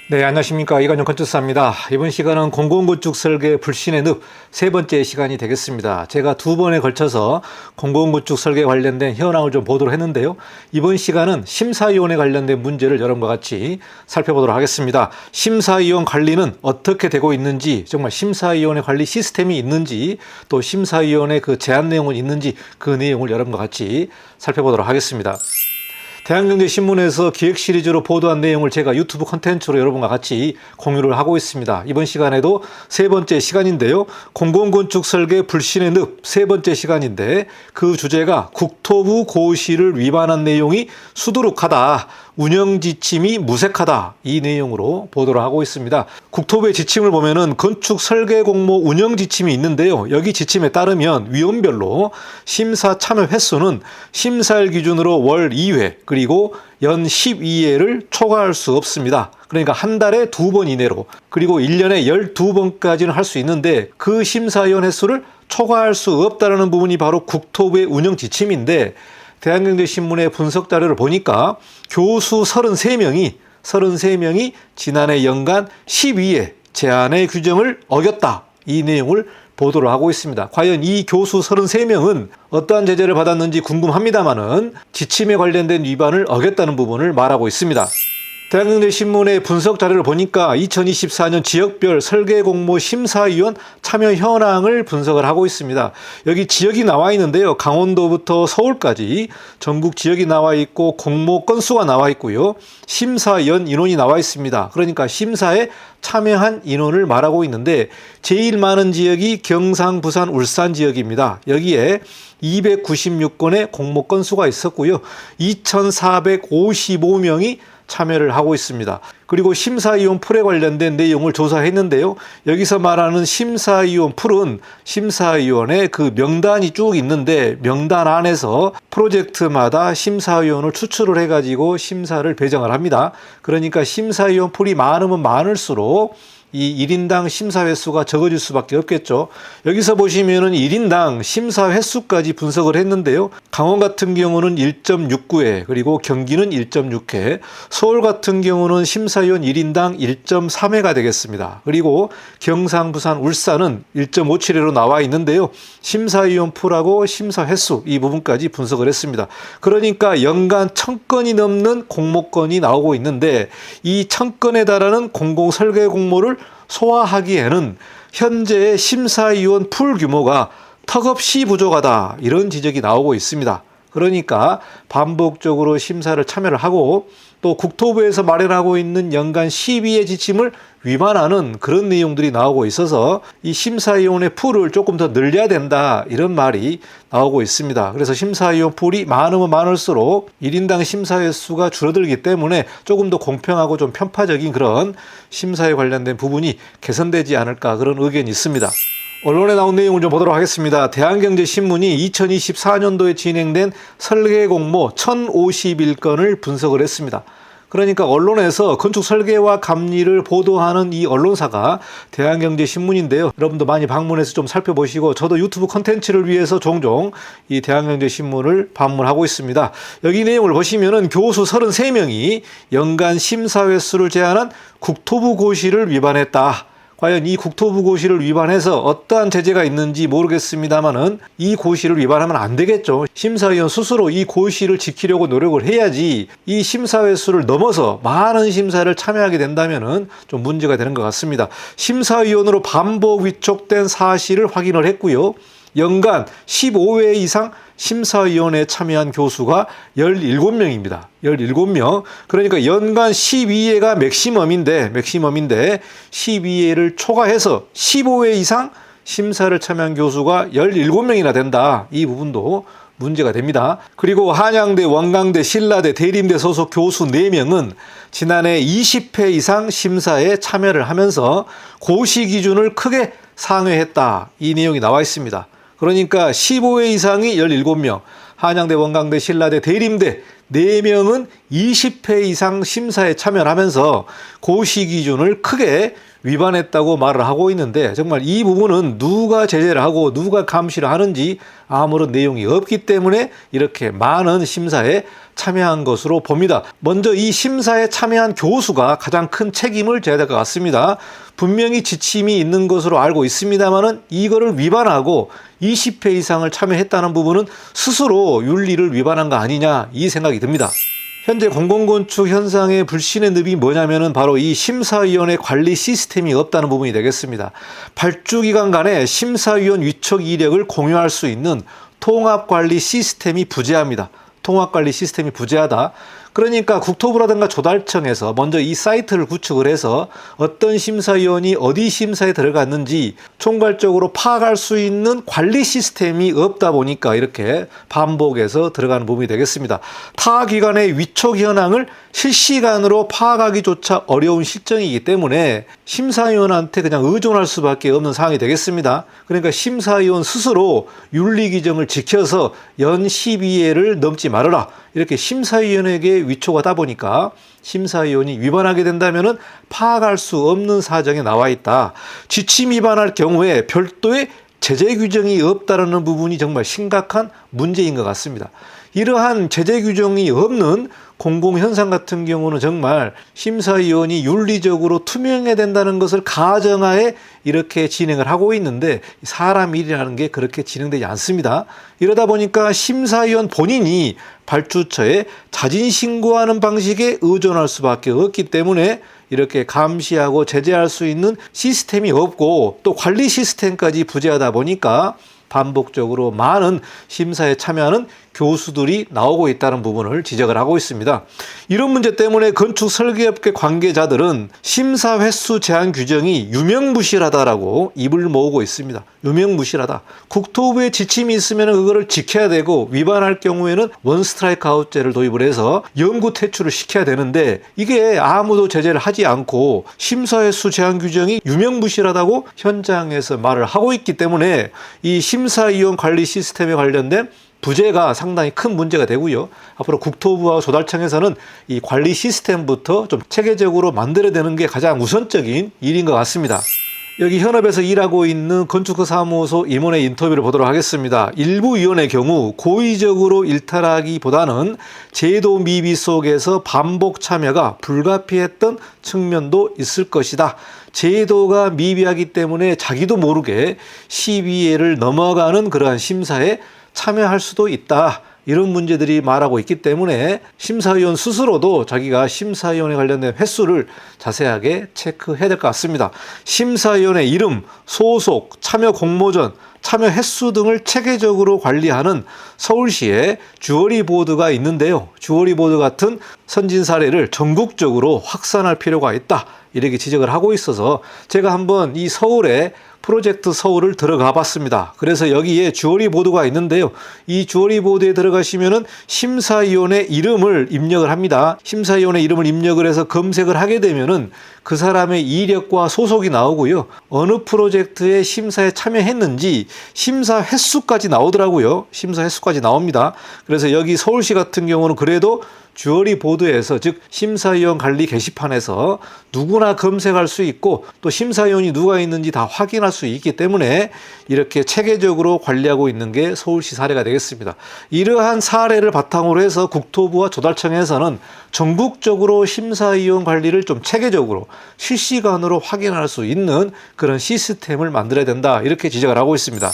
네, 안녕하십니까. 이관용 건축사입니다. 이번 시간은 공공건축 설계 불신의 늪 세 번째 시간이 되겠습니다. 제가 두 번에 걸쳐서 공공건축 설계 관련된 현황을 좀 보도록 했는데요. 이번 시간은 심사위원회 관련된 문제를 여러분과 같이 살펴보도록 하겠습니다. 심사위원 관리는 어떻게 되고 있는지, 정말 심사위원회 관리 시스템이 있는지, 또 심사위원회 그 제안 내용은 있는지, 그 내용을 여러분과 같이 살펴보도록 하겠습니다. 대한경제신문에서 기획 시리즈로 보도한 내용을 제가 유튜브 콘텐츠로 여러분과 같이 공유를 하고 있습니다. 이번 시간에도 세 번째 시간인데요. 공공건축 설계 불신의 늪 세 번째 시간인데, 그 주제가 국토부 고시를 위반한 내용이 수두룩하다, 운영 지침이 무색하다, 이 내용으로 보도를 하고 있습니다. 국토부의 지침을 보면은 건축 설계 공모 운영 지침이 있는데요. 여기 지침에 따르면 위원별로 심사 참여 횟수는 심사일 기준으로 월 2회 그리고 연 12회를 초과할 수 없습니다. 그러니까 한 달에 2번 이내로, 그리고 1년에 12번까지는 할 수 있는데 그 심사위원 횟수를 초과할 수 없다는 부분이 바로 국토부의 운영 지침인데, 대한경제신문의 분석 자료를 보니까 교수 33명이 지난해 연간 12회 제안의 규정을 어겼다, 이 내용을 보도를 하고 있습니다. 과연 이 교수 33명은 어떠한 제재를 받았는지 궁금합니다만은 지침에 관련된 위반을 어겼다는 부분을 말하고 있습니다. 대한경제신문의 분석 자료를 보니까 2024년 지역별 설계공모 심사위원 참여 현황을 분석을 하고 있습니다. 여기 지역이 나와 있는데요. 강원도부터 서울까지 전국 지역이 나와 있고 공모 건수가 나와 있고요. 심사위원 인원이 나와 있습니다. 그러니까 심사에 참여한 인원을 말하고 있는데, 제일 많은 지역이 경상, 부산, 울산 지역입니다. 여기에 296건의 공모 건수가 있었고요. 2,455명이 참여를 하고 있습니다. 그리고 심사위원 풀에 관련된 내용을 조사했는데요. 여기서 말하는 심사위원 풀은 심사위원의 그 명단이 쭉 있는데, 명단 안에서 프로젝트마다 심사위원을 추출을 해가지고 심사를 배정을 합니다. 그러니까 심사위원 풀이 많으면 많을수록 이 1인당 심사 횟수가 적어질 수밖에 없겠죠. 여기서 보시면은 1인당 심사 횟수까지 분석을 했는데요. 강원 같은 경우는 1.69회, 그리고 경기는 1.6회, 서울 같은 경우는 심사위원 1인당 1.3회가 되겠습니다. 그리고 경상, 부산, 울산은 1.57회로 나와 있는데요. 심사위원 풀하고 심사 횟수 이 부분까지 분석을 했습니다. 그러니까 연간 1000건이 넘는 공모건이 나오고 있는데, 이 1000건에 달하는 공공설계 공모를 소화하기에는 현재의 심사위원 풀 규모가 턱없이 부족하다, 이런 지적이 나오고 있습니다. 그러니까 반복적으로 심사를 참여를 하고 또 국토부에서 마련하고 있는 연간 12회 지침을 위반하는 그런 내용들이 나오고 있어서 이 심사위원의 풀을 조금 더 늘려야 된다, 이런 말이 나오고 있습니다. 그래서 심사위원 풀이 많으면 많을수록 1인당 심사회 수가 줄어들기 때문에 조금 더 공평하고 좀 편파적인 그런 심사에 관련된 부분이 개선되지 않을까, 그런 의견이 있습니다. 언론에 나온 내용을 좀 보도록 하겠습니다. 대한경제신문이 2024년도에 진행된 설계 공모 1051건을 분석을 했습니다. 그러니까 언론에서 건축 설계와 감리를 보도하는 이 언론사가 대한경제신문인데요. 여러분도 많이 방문해서 좀 살펴보시고, 저도 유튜브 콘텐츠를 위해서 종종 이 대한경제신문을 방문하고 있습니다. 여기 내용을 보시면은 교수 33명이 연간 심사회 수를 제한한 국토부 고시를 위반했다. 과연 이 국토부 고시를 위반해서 어떠한 제재가 있는지 모르겠습니다만은 이 고시를 위반하면 안 되겠죠. 심사위원 스스로 이 고시를 지키려고 노력을 해야지, 이 심사회 수를 넘어서 많은 심사를 참여하게 된다면은 좀 문제가 되는 것 같습니다. 심사위원으로 반복 위촉된 사실을 확인을 했고요. 연간 15회 이상 심사위원회에 참여한 교수가 17명입니다. 17명. 그러니까 연간 12회가 맥시멈인데 12회를 초과해서 15회 이상 심사를 참여한 교수가 17명이나 된다. 이 부분도 문제가 됩니다. 그리고 한양대, 원광대, 신라대, 대림대 소속 교수 4명은 지난해 20회 이상 심사에 참여를 하면서 고시 기준을 크게 상회했다. 이 내용이 나와 있습니다. 그러니까 15회 이상이 17명, 한양대, 원광대, 신라대, 대림대 4명은 20회 이상 심사에 참여하면서 고시 기준을 크게 위반했다고 말을 하고 있는데, 정말 이 부분은 누가 제재를 하고 누가 감시를 하는지 아무런 내용이 없기 때문에 이렇게 많은 심사에 참여한 것으로 봅니다. 먼저 이 심사에 참여한 교수가 가장 큰 책임을 져야 될 것 같습니다. 분명히 지침이 있는 것으로 알고 있습니다만은 이거를 위반하고 20회 이상을 참여했다는 부분은 스스로 윤리를 위반한 거 아니냐, 이 생각이 듭니다. 현재 공공건축 현상의 불신의 늪이 뭐냐면은 바로 이 심사위원회 관리 시스템이 없다는 부분이 되겠습니다. 발주기관 간의 심사위원 위촉 이력을 공유할 수 있는 통합관리 시스템이 부재합니다. 통합관리 시스템이 부재하다. 그러니까 국토부라든가 조달청에서 먼저 이 사이트를 구축을 해서 어떤 심사위원이 어디 심사에 들어갔는지 총괄적으로 파악할 수 있는 관리 시스템이 없다 보니까 이렇게 반복해서 들어가는 부분이 되겠습니다. 타 기관의 위촉 현황을 실시간으로 파악하기조차 어려운 실정이기 때문에 심사위원한테 그냥 의존할 수밖에 없는 상황이 되겠습니다. 그러니까 심사위원 스스로 윤리 규정을 지켜서 연 12회를 넘지 말아라, 이렇게 심사위원에게 위촉하다 보니까 심사위원이 위반하게 된다면 파악할 수 없는 사정에 나와 있다. 지침 위반할 경우에 별도의 제재 규정이 없다는 부분이 정말 심각한 문제인 것 같습니다. 이러한 제재 규정이 없는 공공현상 같은 경우는 정말 심사위원이 윤리적으로 투명해야 된다는 것을 가정하에 이렇게 진행을 하고 있는데, 사람 일이라는 게 그렇게 진행되지 않습니다. 이러다 보니까 심사위원 본인이 발주처에 자진 신고하는 방식에 의존할 수밖에 없기 때문에 이렇게 감시하고 제재할 수 있는 시스템이 없고, 또 관리 시스템까지 부재하다 보니까 반복적으로 많은 심사에 참여하는 교수들이 나오고 있다는 부분을 지적을 하고 있습니다. 이런 문제 때문에 건축 설계업계 관계자들은 심사 횟수 제한 규정이 유명무실하다라고 입을 모으고 있습니다. 유명무실하다. 국토부의 지침이 있으면 그거를 지켜야 되고, 위반할 경우에는 원스트라이크 아웃제를 도입을 해서 영구 퇴출을 시켜야 되는데, 이게 아무도 제재를 하지 않고 심사 횟수 제한 규정이 유명무실하다고 현장에서 말을 하고 있기 때문에 이 심사위원 관리 시스템에 관련된 부재가 상당히 큰 문제가 되고요. 앞으로 국토부와 조달청에서는 이 관리 시스템부터 좀 체계적으로 만들어야 되는 게 가장 우선적인 일인 것 같습니다. 여기 현업에서 일하고 있는 건축가 사무소 임원의 인터뷰를 보도록 하겠습니다. 일부 위원의 경우 고의적으로 일탈하기보다는 제도 미비 속에서 반복 참여가 불가피했던 측면도 있을 것이다. 제도가 미비하기 때문에 자기도 모르게 12회를 넘어가는 그러한 심사에 참여할 수도 있다. 이런 문제들이 말하고 있기 때문에 심사위원 스스로도 자기가 심사위원회 관련된 횟수를 자세하게 체크해야 될 것 같습니다. 심사위원회 이름, 소속, 참여 공모전, 참여 횟수 등을 체계적으로 관리하는 서울시의 주어리 보드가 있는데요. 주어리 보드 같은 선진 사례를 전국적으로 확산할 필요가 있다. 이렇게 지적을 하고 있어서 제가 한번 이 서울에 프로젝트 서울을 들어가 봤습니다. 그래서 여기에 주어리 보드가 있는데요. 이 주어리 보드에 들어가시면은 심사위원회 이름을 입력을 합니다. 심사위원회 이름을 입력을 해서 검색을 하게 되면은 그 사람의 이력과 소속이 나오고요. 어느 프로젝트에 심사에 참여했는지 심사 횟수까지 나오더라고요. 심사 횟수까지 나옵니다. 그래서 여기 서울시 같은 경우는 그래도 주어리 보드에서, 즉 심사위원 관리 게시판에서 누구나 검색할 수 있고 또 심사위원이 누가 있는지 다 확인할 수 있기 때문에 이렇게 체계적으로 관리하고 있는 게 서울시 사례가 되겠습니다. 이러한 사례를 바탕으로 해서 국토부와 조달청에서는 전국적으로 심사위원 관리를 좀 체계적으로 실시간으로 확인할 수 있는 그런 시스템을 만들어야 된다, 이렇게 지적을 하고 있습니다.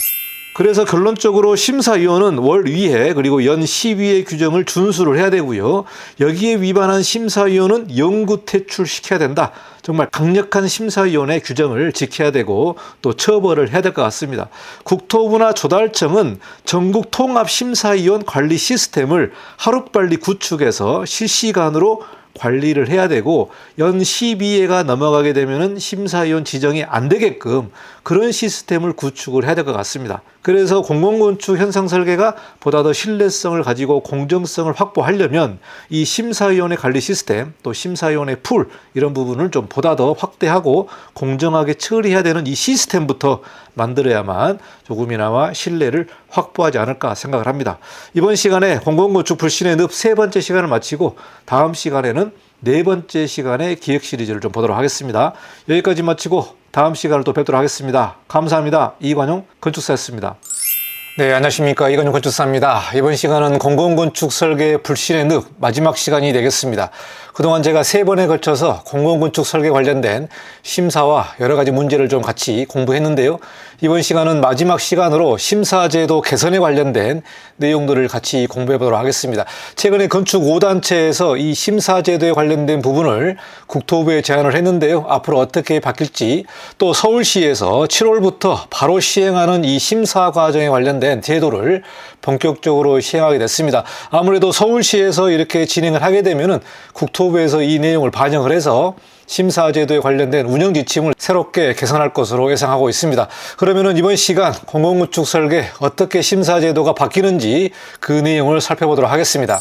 그래서 결론적으로 심사위원은 월 2회 그리고 연 12회 규정을 준수를 해야 되고요. 여기에 위반한 심사위원은 영구 퇴출시켜야 된다. 정말 강력한 심사위원회 규정을 지켜야 되고 또 처벌을 해야 될 것 같습니다. 국토부나 조달청은 전국 통합심사위원 관리 시스템을 하루빨리 구축해서 실시간으로 관리를 해야 되고 연 12회가 넘어가게 되면은 심사위원 지정이 안 되게끔 그런 시스템을 구축을 해야 될 것 같습니다. 그래서 공공건축 현상 설계가 보다 더 신뢰성을 가지고 공정성을 확보하려면 이 심사위원회 관리 시스템 또 심사위원회 풀 이런 부분을 좀 보다 더 확대하고 공정하게 처리해야 되는 이 시스템부터 만들어야만 조금이나마 신뢰를 확보하지 않을까 생각을 합니다. 이번 시간에 공공건축 불신의 늪 세 번째 시간을 마치고 다음 시간에는 네 번째 시간의 기획 시리즈를 좀 보도록 하겠습니다. 여기까지 마치고 다음 시간을 또 뵙도록 하겠습니다. 감사합니다. 이관용 건축사였습니다. 네, 안녕하십니까. 이관용 건축사입니다. 이번 시간은 공공건축 설계 불신의 늪 마지막 시간이 되겠습니다. 그동안 제가 3번에 걸쳐서 공공건축 설계 관련된 심사와 여러 가지 문제를 좀 같이 공부했는데요. 이번 시간은 마지막 시간으로 심사제도 개선에 관련된 내용들을 같이 공부해 보도록 하겠습니다. 최근에 건축 5단체에서 이 심사제도에 관련된 부분을 국토부에 제안을 했는데요. 앞으로 어떻게 바뀔지, 또 서울시에서 7월부터 바로 시행하는 이 심사 과정에 관련된 제도를 본격적으로 시행하게 됐습니다. 아무래도 서울시에서 이렇게 진행을 하게 되면은 국토부에서 이 내용을 반영을 해서 심사제도에 관련된 운영 지침을 새롭게 개선할 것으로 예상하고 있습니다. 그러면은 이번 시간 공공건축 설계 어떻게 심사제도가 바뀌는지 그 내용을 살펴보도록 하겠습니다.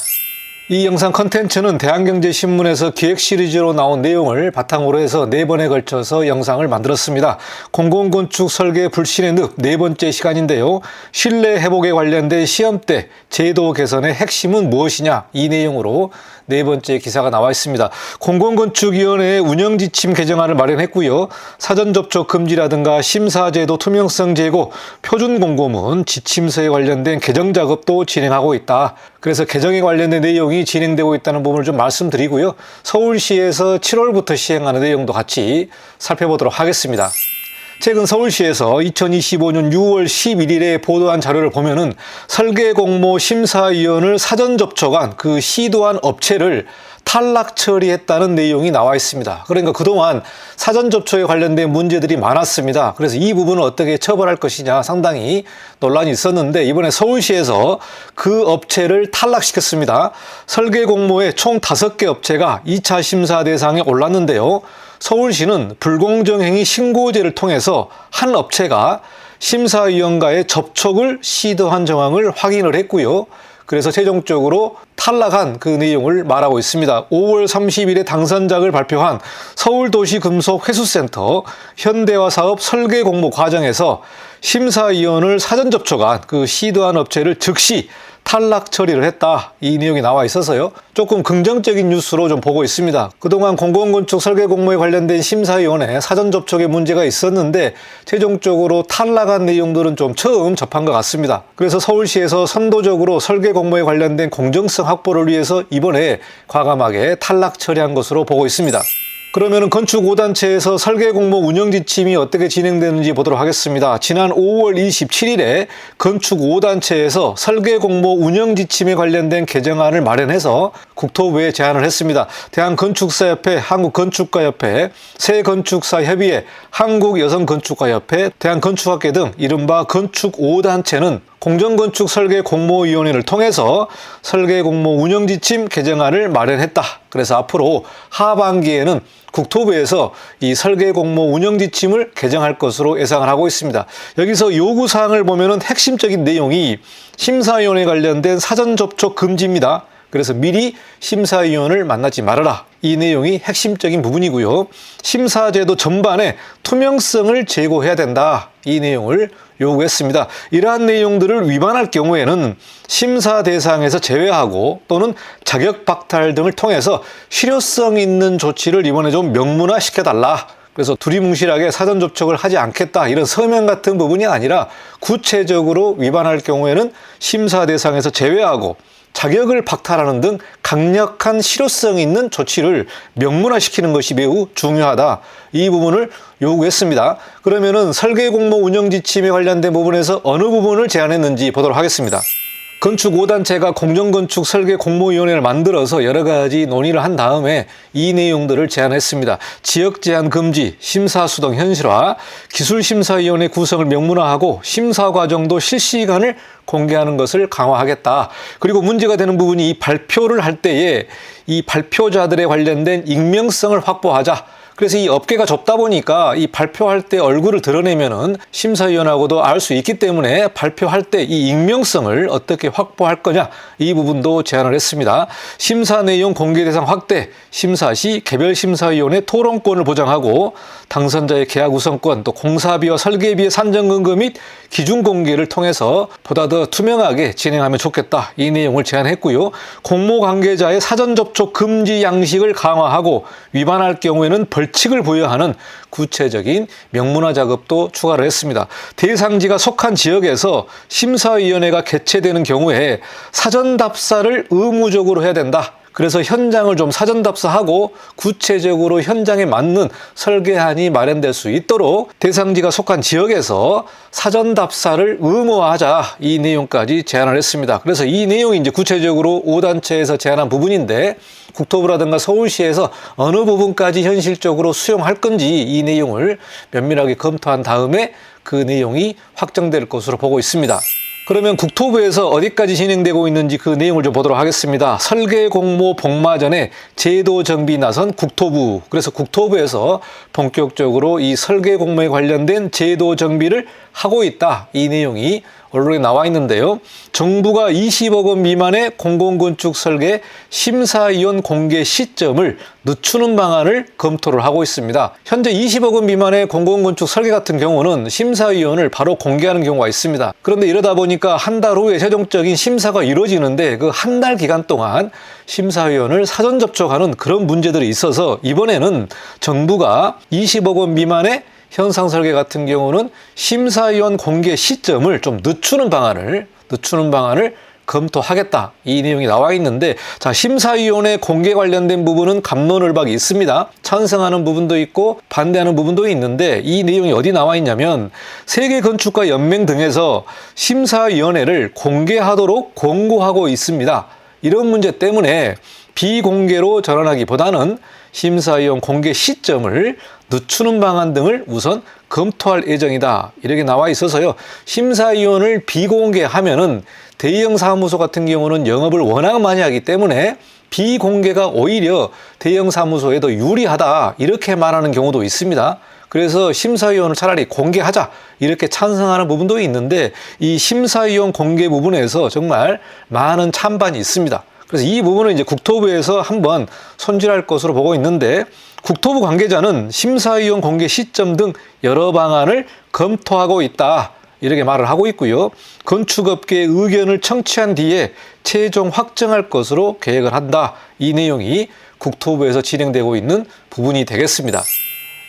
이 영상 컨텐츠는 대한경제신문에서 기획 시리즈로 나온 내용을 바탕으로 해서 4번에 걸쳐서 영상을 만들었습니다. 공공건축 설계 불신의 늪 4번째 시간인데요. 신뢰 회복에 관련된 시험대 제도 개선의 핵심은 무엇이냐, 이 내용으로 4번째 기사가 나와 있습니다. 공공건축위원회의 운영지침 개정안을 마련했고요. 사전접촉 금지라든가 심사제도 투명성 제고, 표준공고문, 지침서에 관련된 개정 작업도 진행하고 있다. 그래서 개정에 관련된 내용이 진행되고 있다는 부분을 좀 말씀드리고요. 서울시에서 7월부터 시행하는 내용도 같이 살펴보도록 하겠습니다. 최근 서울시에서 2025년 6월 11일에 보도한 자료를 보면은 설계공모 심사위원을 사전 접촉한 그 시도한 업체를 탈락 처리했다는 내용이 나와 있습니다. 그러니까 그동안 사전 접촉에 관련된 문제들이 많았습니다. 그래서 이 부분을 어떻게 처벌할 것이냐 상당히 논란이 있었는데 이번에 서울시에서 그 업체를 탈락시켰습니다. 설계 공모에 총 5개 업체가 2차 심사 대상에 올랐는데요. 서울시는 불공정행위 신고제를 통해서 한 업체가 심사위원과의 접촉을 시도한 정황을 확인을 했고요. 그래서 최종적으로 탈락한 그 내용을 말하고 있습니다. 5월 30일에 당선작을 발표한 서울도시금속회수센터 현대화사업 설계 공모 과정에서 심사위원을 사전 접촉한 그 시도한 업체를 즉시 탈락 처리를 했다. 이 내용이 나와 있어서요. 조금 긍정적인 뉴스로 좀 보고 있습니다. 그동안 공공건축 설계 공모에 관련된 심사위원회 사전 접촉에 문제가 있었는데 최종적으로 탈락한 내용들은 좀 처음 접한 것 같습니다. 그래서 서울시에서 선도적으로 설계 공모에 관련된 공정성 확보를 위해서 이번에 과감하게 탈락 처리한 것으로 보고 있습니다. 그러면은 건축 5단체에서 설계 공모 운영 지침이 어떻게 진행되는지 보도록 하겠습니다. 지난 5월 27일에 건축 5단체에서 설계 공모 운영 지침에 관련된 개정안을 마련해서 국토부에 제안을 했습니다. 대한건축사협회, 한국건축가협회, 새건축사협의회, 한국여성건축가협회, 대한건축학회 등 이른바 건축 5단체는 공정건축설계공모위원회를 통해서 설계공모 운영지침 개정안을 마련했다. 그래서 앞으로 하반기에는 국토부에서 이 설계공모 운영지침을 개정할 것으로 예상을 하고 있습니다. 여기서 요구사항을 보면은 핵심적인 내용이 심사위원회 관련된 사전접촉 금지입니다. 그래서 미리 심사위원을 만나지 말아라. 이 내용이 핵심적인 부분이고요. 심사제도 전반에 투명성을 제고해야 된다. 이 내용을 요구했습니다. 이러한 내용들을 위반할 경우에는 심사 대상에서 제외하고 또는 자격 박탈 등을 통해서 실효성 있는 조치를 이번에 좀 명문화시켜달라. 그래서 두리뭉실하게 사전 접촉을 하지 않겠다 이런 서명 같은 부분이 아니라 구체적으로 위반할 경우에는 심사 대상에서 제외하고 자격을 박탈하는 등 강력한 실효성 있는 조치를 명문화시키는 것이 매우 중요하다. 이 부분을 요구했습니다. 그러면은 설계공모 운영지침에 관련된 부분에서 어느 부분을 제안했는지 보도록 하겠습니다. 건축 5단체가 공정건축 설계 공모위원회를 만들어서 여러 가지 논의를 한 다음에 이 내용들을 제안했습니다. 지역 제한 금지, 심사수동 현실화, 기술심사위원회 구성을 명문화하고 심사 과정도 실시간을 공개하는 것을 강화하겠다. 그리고 문제가 되는 부분이 이 발표를 할 때에 이 발표자들에 관련된 익명성을 확보하자. 그래서 이 업계가 좁다 보니까 이 발표할 때 얼굴을 드러내면은 심사위원하고도 알 수 있기 때문에 발표할 때 이 익명성을 어떻게 확보할 거냐 이 부분도 제안을 했습니다. 심사 내용 공개 대상 확대, 심사 시 개별 심사위원회 토론권을 보장하고 당선자의 계약 우선권, 또 공사비와 설계비의 산정 근거 및 기준 공개를 통해서 보다 더 투명하게 진행하면 좋겠다. 이 내용을 제안했고요. 공모 관계자의 사전 접촉 금지 양식을 강화하고 위반할 경우에는 벌칙을 부여하는 구체적인 명문화 작업도 추가를 했습니다. 대상지가 속한 지역에서 심사위원회가 개최되는 경우에 사전 답사를 의무적으로 해야 된다. 그래서 현장을 좀 사전 답사하고 구체적으로 현장에 맞는 설계안이 마련될 수 있도록 대상지가 속한 지역에서 사전 답사를 의무화하자. 이 내용까지 제안을 했습니다. 그래서 이 내용이 이제 구체적으로 5단체에서 제안한 부분인데 국토부라든가 서울시에서 어느 부분까지 현실적으로 수용할 건지 이 내용을 면밀하게 검토한 다음에 그 내용이 확정될 것으로 보고 있습니다. 그러면 국토부에서 어디까지 진행되고 있는지 그 내용을 좀 보도록 하겠습니다. 설계 공모 복마전에 제도 정비 나선 국토부. 그래서 국토부에서 본격적으로 이 설계 공모에 관련된 제도 정비를 하고 있다. 이 내용이 언론에 나와 있는데요. 정부가 20억 원 미만의 공공건축 설계 심사위원 공개 시점을 늦추는 방안을 검토를 하고 있습니다. 현재 20억 원 미만의 공공건축 설계 같은 경우는 심사위원을 바로 공개하는 경우가 있습니다. 그런데 이러다 보니까 한 달 후에 최종적인 심사가 이루어지는데 그 한 달 기간 동안 심사위원을 사전 접촉하는 그런 문제들이 있어서 이번에는 정부가 20억 원 미만의 현상 설계 같은 경우는 심사위원 공개 시점을 좀 늦추는 방안을 검토하겠다. 이 내용이 나와 있는데, 자, 심사위원회 공개 관련된 부분은 갑론을박이 있습니다. 찬성하는 부분도 있고 반대하는 부분도 있는데 이 내용이 어디 나와 있냐면 세계건축가 연맹 등에서 심사위원회를 공개하도록 권고하고 있습니다. 이런 문제 때문에 비공개로 전환하기보다는 심사위원 공개 시점을 늦추는 방안 등을 우선 검토할 예정이다. 이렇게 나와 있어서요. 심사위원을 비공개하면은 대형 사무소 같은 경우는 영업을 워낙 많이 하기 때문에 비공개가 오히려 대형 사무소에 더 유리하다. 이렇게 말하는 경우도 있습니다. 그래서 심사위원을 차라리 공개하자. 이렇게 찬성하는 부분도 있는데 이 심사위원 공개 부분에서 정말 많은 찬반이 있습니다. 그래서 이 부분은 이제 국토부에서 한번 손질할 것으로 보고 있는데 국토부 관계자는 심사위원 공개 시점 등 여러 방안을 검토하고 있다. 이렇게 말을 하고 있고요. 건축업계의 의견을 청취한 뒤에 최종 확정할 것으로 계획을 한다. 이 내용이 국토부에서 진행되고 있는 부분이 되겠습니다.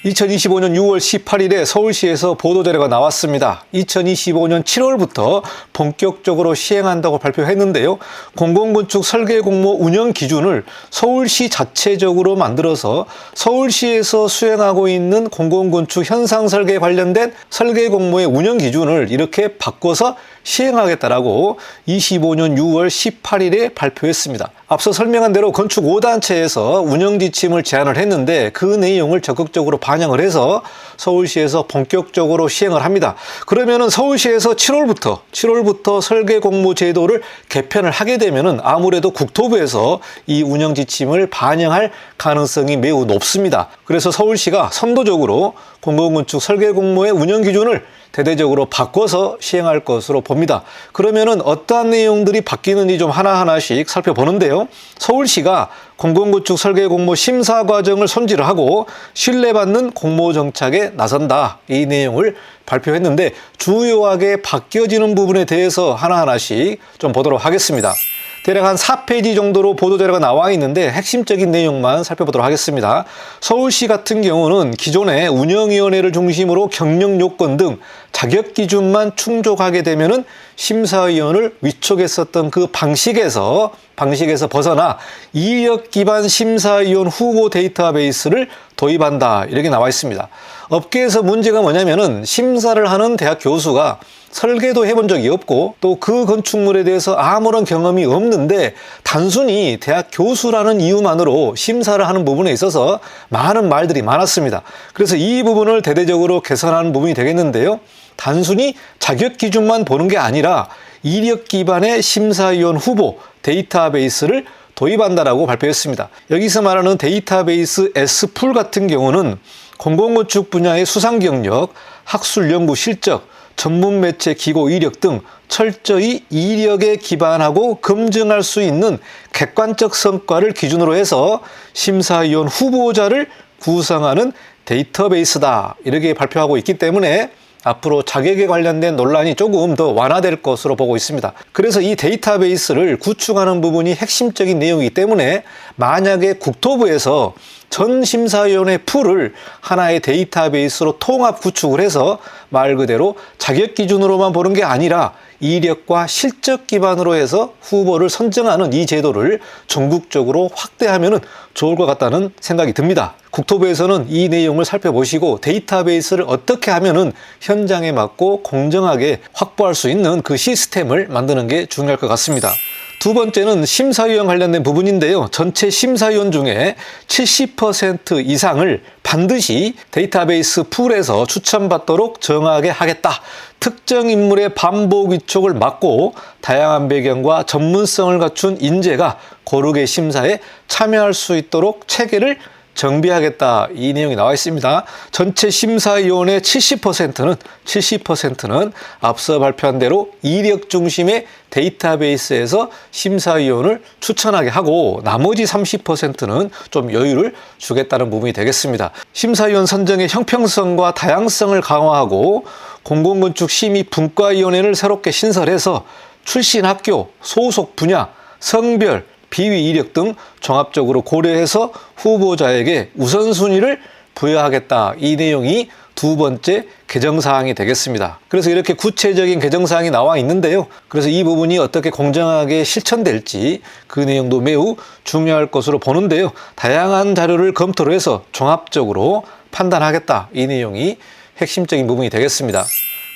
2025년 6월 18일에 서울시에서 보도자료가 나왔습니다. 2025년 7월부터 본격적으로 시행한다고 발표했는데요. 공공건축 설계 공모 운영 기준을 서울시 자체적으로 만들어서 서울시에서 수행하고 있는 공공건축 현상 설계 관련된 설계 공모의 운영 기준을 이렇게 바꿔서 시행하겠다라고 25년 6월 18일에 발표했습니다. 앞서 설명한 대로 건축 5단체에서 운영 지침을 제안을 했는데 그 내용을 적극적으로 반영을 해서 서울시에서 본격적으로 시행을 합니다. 그러면은 서울시에서 7월부터 설계 공모 제도를 개편을 하게 되면은 아무래도 국토부에서 이 운영 지침을 반영할 가능성이 매우 높습니다. 그래서 서울시가 선도적으로 공공건축 설계 공모의 운영 기준을 대대적으로 바꿔서 시행할 것으로 봅니다. 그러면은 어떠한 내용들이 바뀌는지 좀 하나하나씩 살펴보는데요. 서울시가 공공건축 설계 공모 심사 과정을 손질을 하고 신뢰받는 공모 정착에 나선다. 이 내용을 발표했는데 주요하게 바뀌어지는 부분에 대해서 하나하나씩 좀 보도록 하겠습니다. 대략 한 4페이지 정도로 보도자료가 나와 있는데 핵심적인 내용만 살펴보도록 하겠습니다. 서울시 같은 경우는 기존에 운영위원회를 중심으로 경영 요건 등 자격 기준만 충족하게 되면은 심사위원을 위촉했었던 그 방식에서 벗어나 이력 기반 심사위원 후보 데이터베이스를 도입한다. 이렇게 나와 있습니다. 업계에서 문제가 뭐냐면은 심사를 하는 대학 교수가 설계도 해본 적이 없고 또 그 건축물에 대해서 아무런 경험이 없는데 단순히 대학 교수라는 이유만으로 심사를 하는 부분에 있어서 많은 말들이 많았습니다. 그래서 이 부분을 대대적으로 개선하는 부분이 되겠는데요. 단순히 자격 기준만 보는 게 아니라 이력 기반의 심사위원 후보 데이터베이스를 도입한다라고 발표했습니다. 여기서 말하는 데이터베이스 S풀 같은 경우는 공공건축 분야의 수상 경력, 학술 연구 실적, 전문 매체 기고 이력 등 철저히 이력에 기반하고 검증할 수 있는 객관적 성과를 기준으로 해서 심사위원 후보자를 구성하는 데이터베이스다. 이렇게 발표하고 있기 때문에 앞으로 자격에 관련된 논란이 조금 더 완화될 것으로 보고 있습니다. 그래서 이 데이터베이스를 구축하는 부분이 핵심적인 내용이기 때문에 만약에 국토부에서 전 심사위원회 풀을 하나의 데이터베이스로 통합 구축을 해서 말 그대로 자격 기준으로만 보는 게 아니라 이력과 실적 기반으로 해서 후보를 선정하는 이 제도를 전국적으로 확대하면 좋을 것 같다는 생각이 듭니다. 국토부에서는 이 내용을 살펴보시고 데이터베이스를 어떻게 하면 현장에 맞고 공정하게 확보할 수 있는 그 시스템을 만드는 게 중요할 것 같습니다. 두 번째는 심사위원 관련된 부분인데요. 전체 심사위원 중에 70% 이상을 반드시 데이터베이스 풀에서 추천받도록 정하게 하겠다. 특정 인물의 반복 위촉을 막고 다양한 배경과 전문성을 갖춘 인재가 고르게 심사에 참여할 수 있도록 체계를 정비하겠다. 이 내용이 나와 있습니다. 전체 심사위원의 70%는 앞서 발표한 대로 이력 중심의 데이터베이스에서 심사위원을 추천하게 하고 나머지 30%는 좀 여유를 주겠다는 부분이 되겠습니다. 심사위원 선정의 형평성과 다양성을 강화하고 공공건축 심의 분과위원회를 새롭게 신설해서 출신 학교, 소속 분야, 성별, 비위 이력 등 종합적으로 고려해서 후보자에게 우선순위를 부여하겠다. 이 내용이 두 번째 개정사항이 되겠습니다. 그래서 이렇게 구체적인 개정사항이 나와 있는데요. 그래서 이 부분이 어떻게 공정하게 실천될지 그 내용도 매우 중요할 것으로 보는데요. 다양한 자료를 검토를 해서 종합적으로 판단하겠다. 이 내용이 핵심적인 부분이 되겠습니다.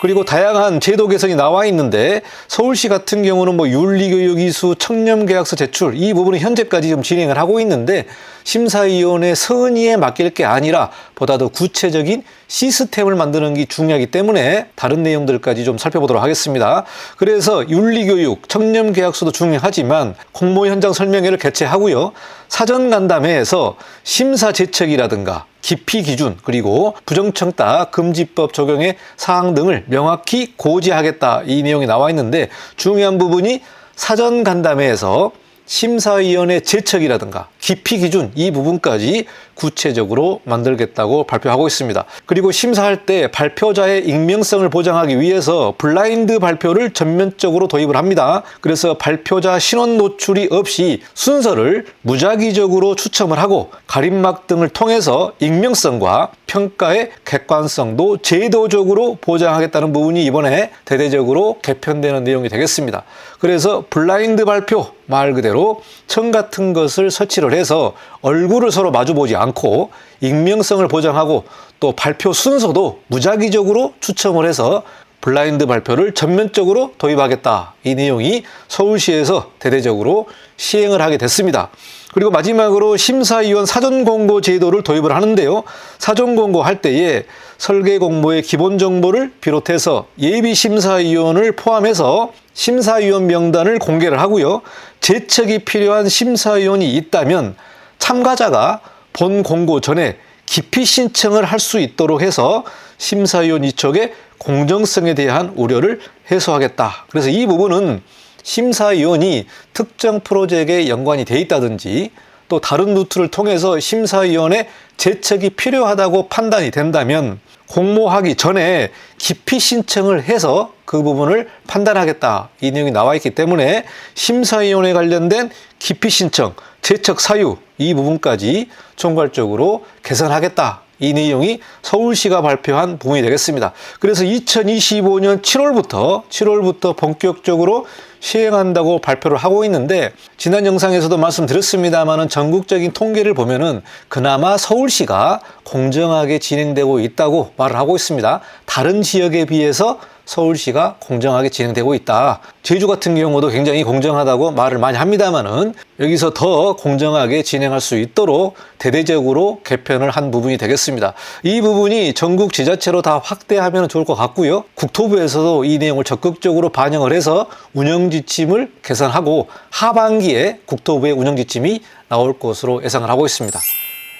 그리고 다양한 제도 개선이 나와 있는데 서울시 같은 경우는 윤리교육 이수, 청렴계약서 제출 이 부분은 현재까지 좀 진행을 하고 있는데 심사위원회 선의에 맡길 게 아니라 보다 더 구체적인 시스템을 만드는 게 중요하기 때문에 다른 내용들까지 좀 살펴보도록 하겠습니다. 그래서 윤리교육, 청렴계약서도 중요하지만 공모 현장 설명회를 개최하고요. 사전 간담회에서 심사 제척이라든가 기피 기준 그리고 부정청탁 금지법 적용의 사항 등을 명확히 고지하겠다. 이 내용이 나와 있는데 중요한 부분이 사전 간담회에서 심사위원회 제척이라든가 깊이 기준 이 부분까지 구체적으로 만들겠다고 발표하고 있습니다. 그리고 심사할 때 발표자의 익명성을 보장하기 위해서 블라인드 발표를 전면적으로 도입을 합니다. 그래서 발표자 신원 노출이 없이 순서를 무작위적으로 추첨을 하고 가림막 등을 통해서 익명성과 평가의 객관성도 제도적으로 보장하겠다는 부분이 이번에 대대적으로 개편되는 내용이 되겠습니다. 그래서 블라인드 발표, 말 그대로 청 같은 것을 설치를 해서 얼굴을 서로 마주보지 않고 익명성을 보장하고 또 발표 순서도 무작위적으로 추첨을 해서 블라인드 발표를 전면적으로 도입하겠다. 이 내용이 서울시에서 대대적으로 시행을 하게 됐습니다. 그리고 마지막으로 심사위원 사전 공고 제도를 도입을 하는데요. 사전 공고할 때에 설계 공모의 기본 정보를 비롯해서 예비 심사위원을 포함해서 심사위원 명단을 공개를 하고요. 제척이 필요한 심사위원이 있다면 참가자가 본 공고 전에 기피 신청을 할 수 있도록 해서 심사위원 이쪽의 공정성에 대한 우려를 해소하겠다. 그래서 이 부분은 심사위원이 특정 프로젝트에 연관이 돼 있다든지 또 다른 루트를 통해서 심사위원의 제척이 필요하다고 판단이 된다면 공모하기 전에 기피 신청을 해서 그 부분을 판단하겠다. 이 내용이 나와 있기 때문에 심사위원회 관련된 기피 신청, 제척 사유 이 부분까지 총괄적으로 개선하겠다. 이 내용이 서울시가 발표한 부분이 되겠습니다. 그래서 2025년 7월부터 본격적으로 시행한다고 발표를 하고 있는데 지난 영상에서도 말씀드렸습니다만은 전국적인 통계를 보면은 그나마 서울시가 공정하게 진행되고 있다고 말을 하고 있습니다. 다른 지역에 비해서 서울시가 공정하게 진행되고 있다. 제주 같은 경우도 굉장히 공정하다고 말을 많이 합니다만은 여기서 더 공정하게 진행할 수 있도록 대대적으로 개편을 한 부분이 되겠습니다. 이 부분이 전국 지자체로 다 확대하면 좋을 것 같고요. 국토부에서도 이 내용을 적극적으로 반영을 해서 운영지침을 개선하고 하반기에 국토부의 운영지침이 나올 것으로 예상을 하고 있습니다.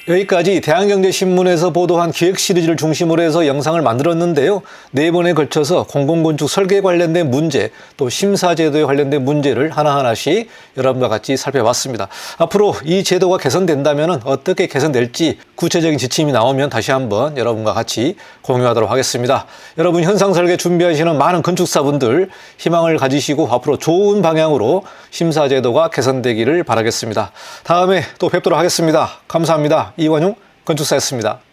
여기까지 대한경제신문에서 보도한 기획 시리즈를 중심으로 해서 영상을 만들었는데요. 4번에 걸쳐서 공공건축 설계 관련된 문제, 또 심사제도에 관련된 문제를 하나하나씩 여러분과 같이 살펴봤습니다. 앞으로 이 제도가 개선된다면 어떻게 개선될지 구체적인 지침이 나오면 다시 한번 여러분과 같이 공유하도록 하겠습니다. 여러분 현상설계 준비하시는 많은 건축사분들 희망을 가지시고 앞으로 좋은 방향으로 심사제도가 개선되기를 바라겠습니다. 다음에 또 뵙도록 하겠습니다. 감사합니다. 이완용 건축사였습니다.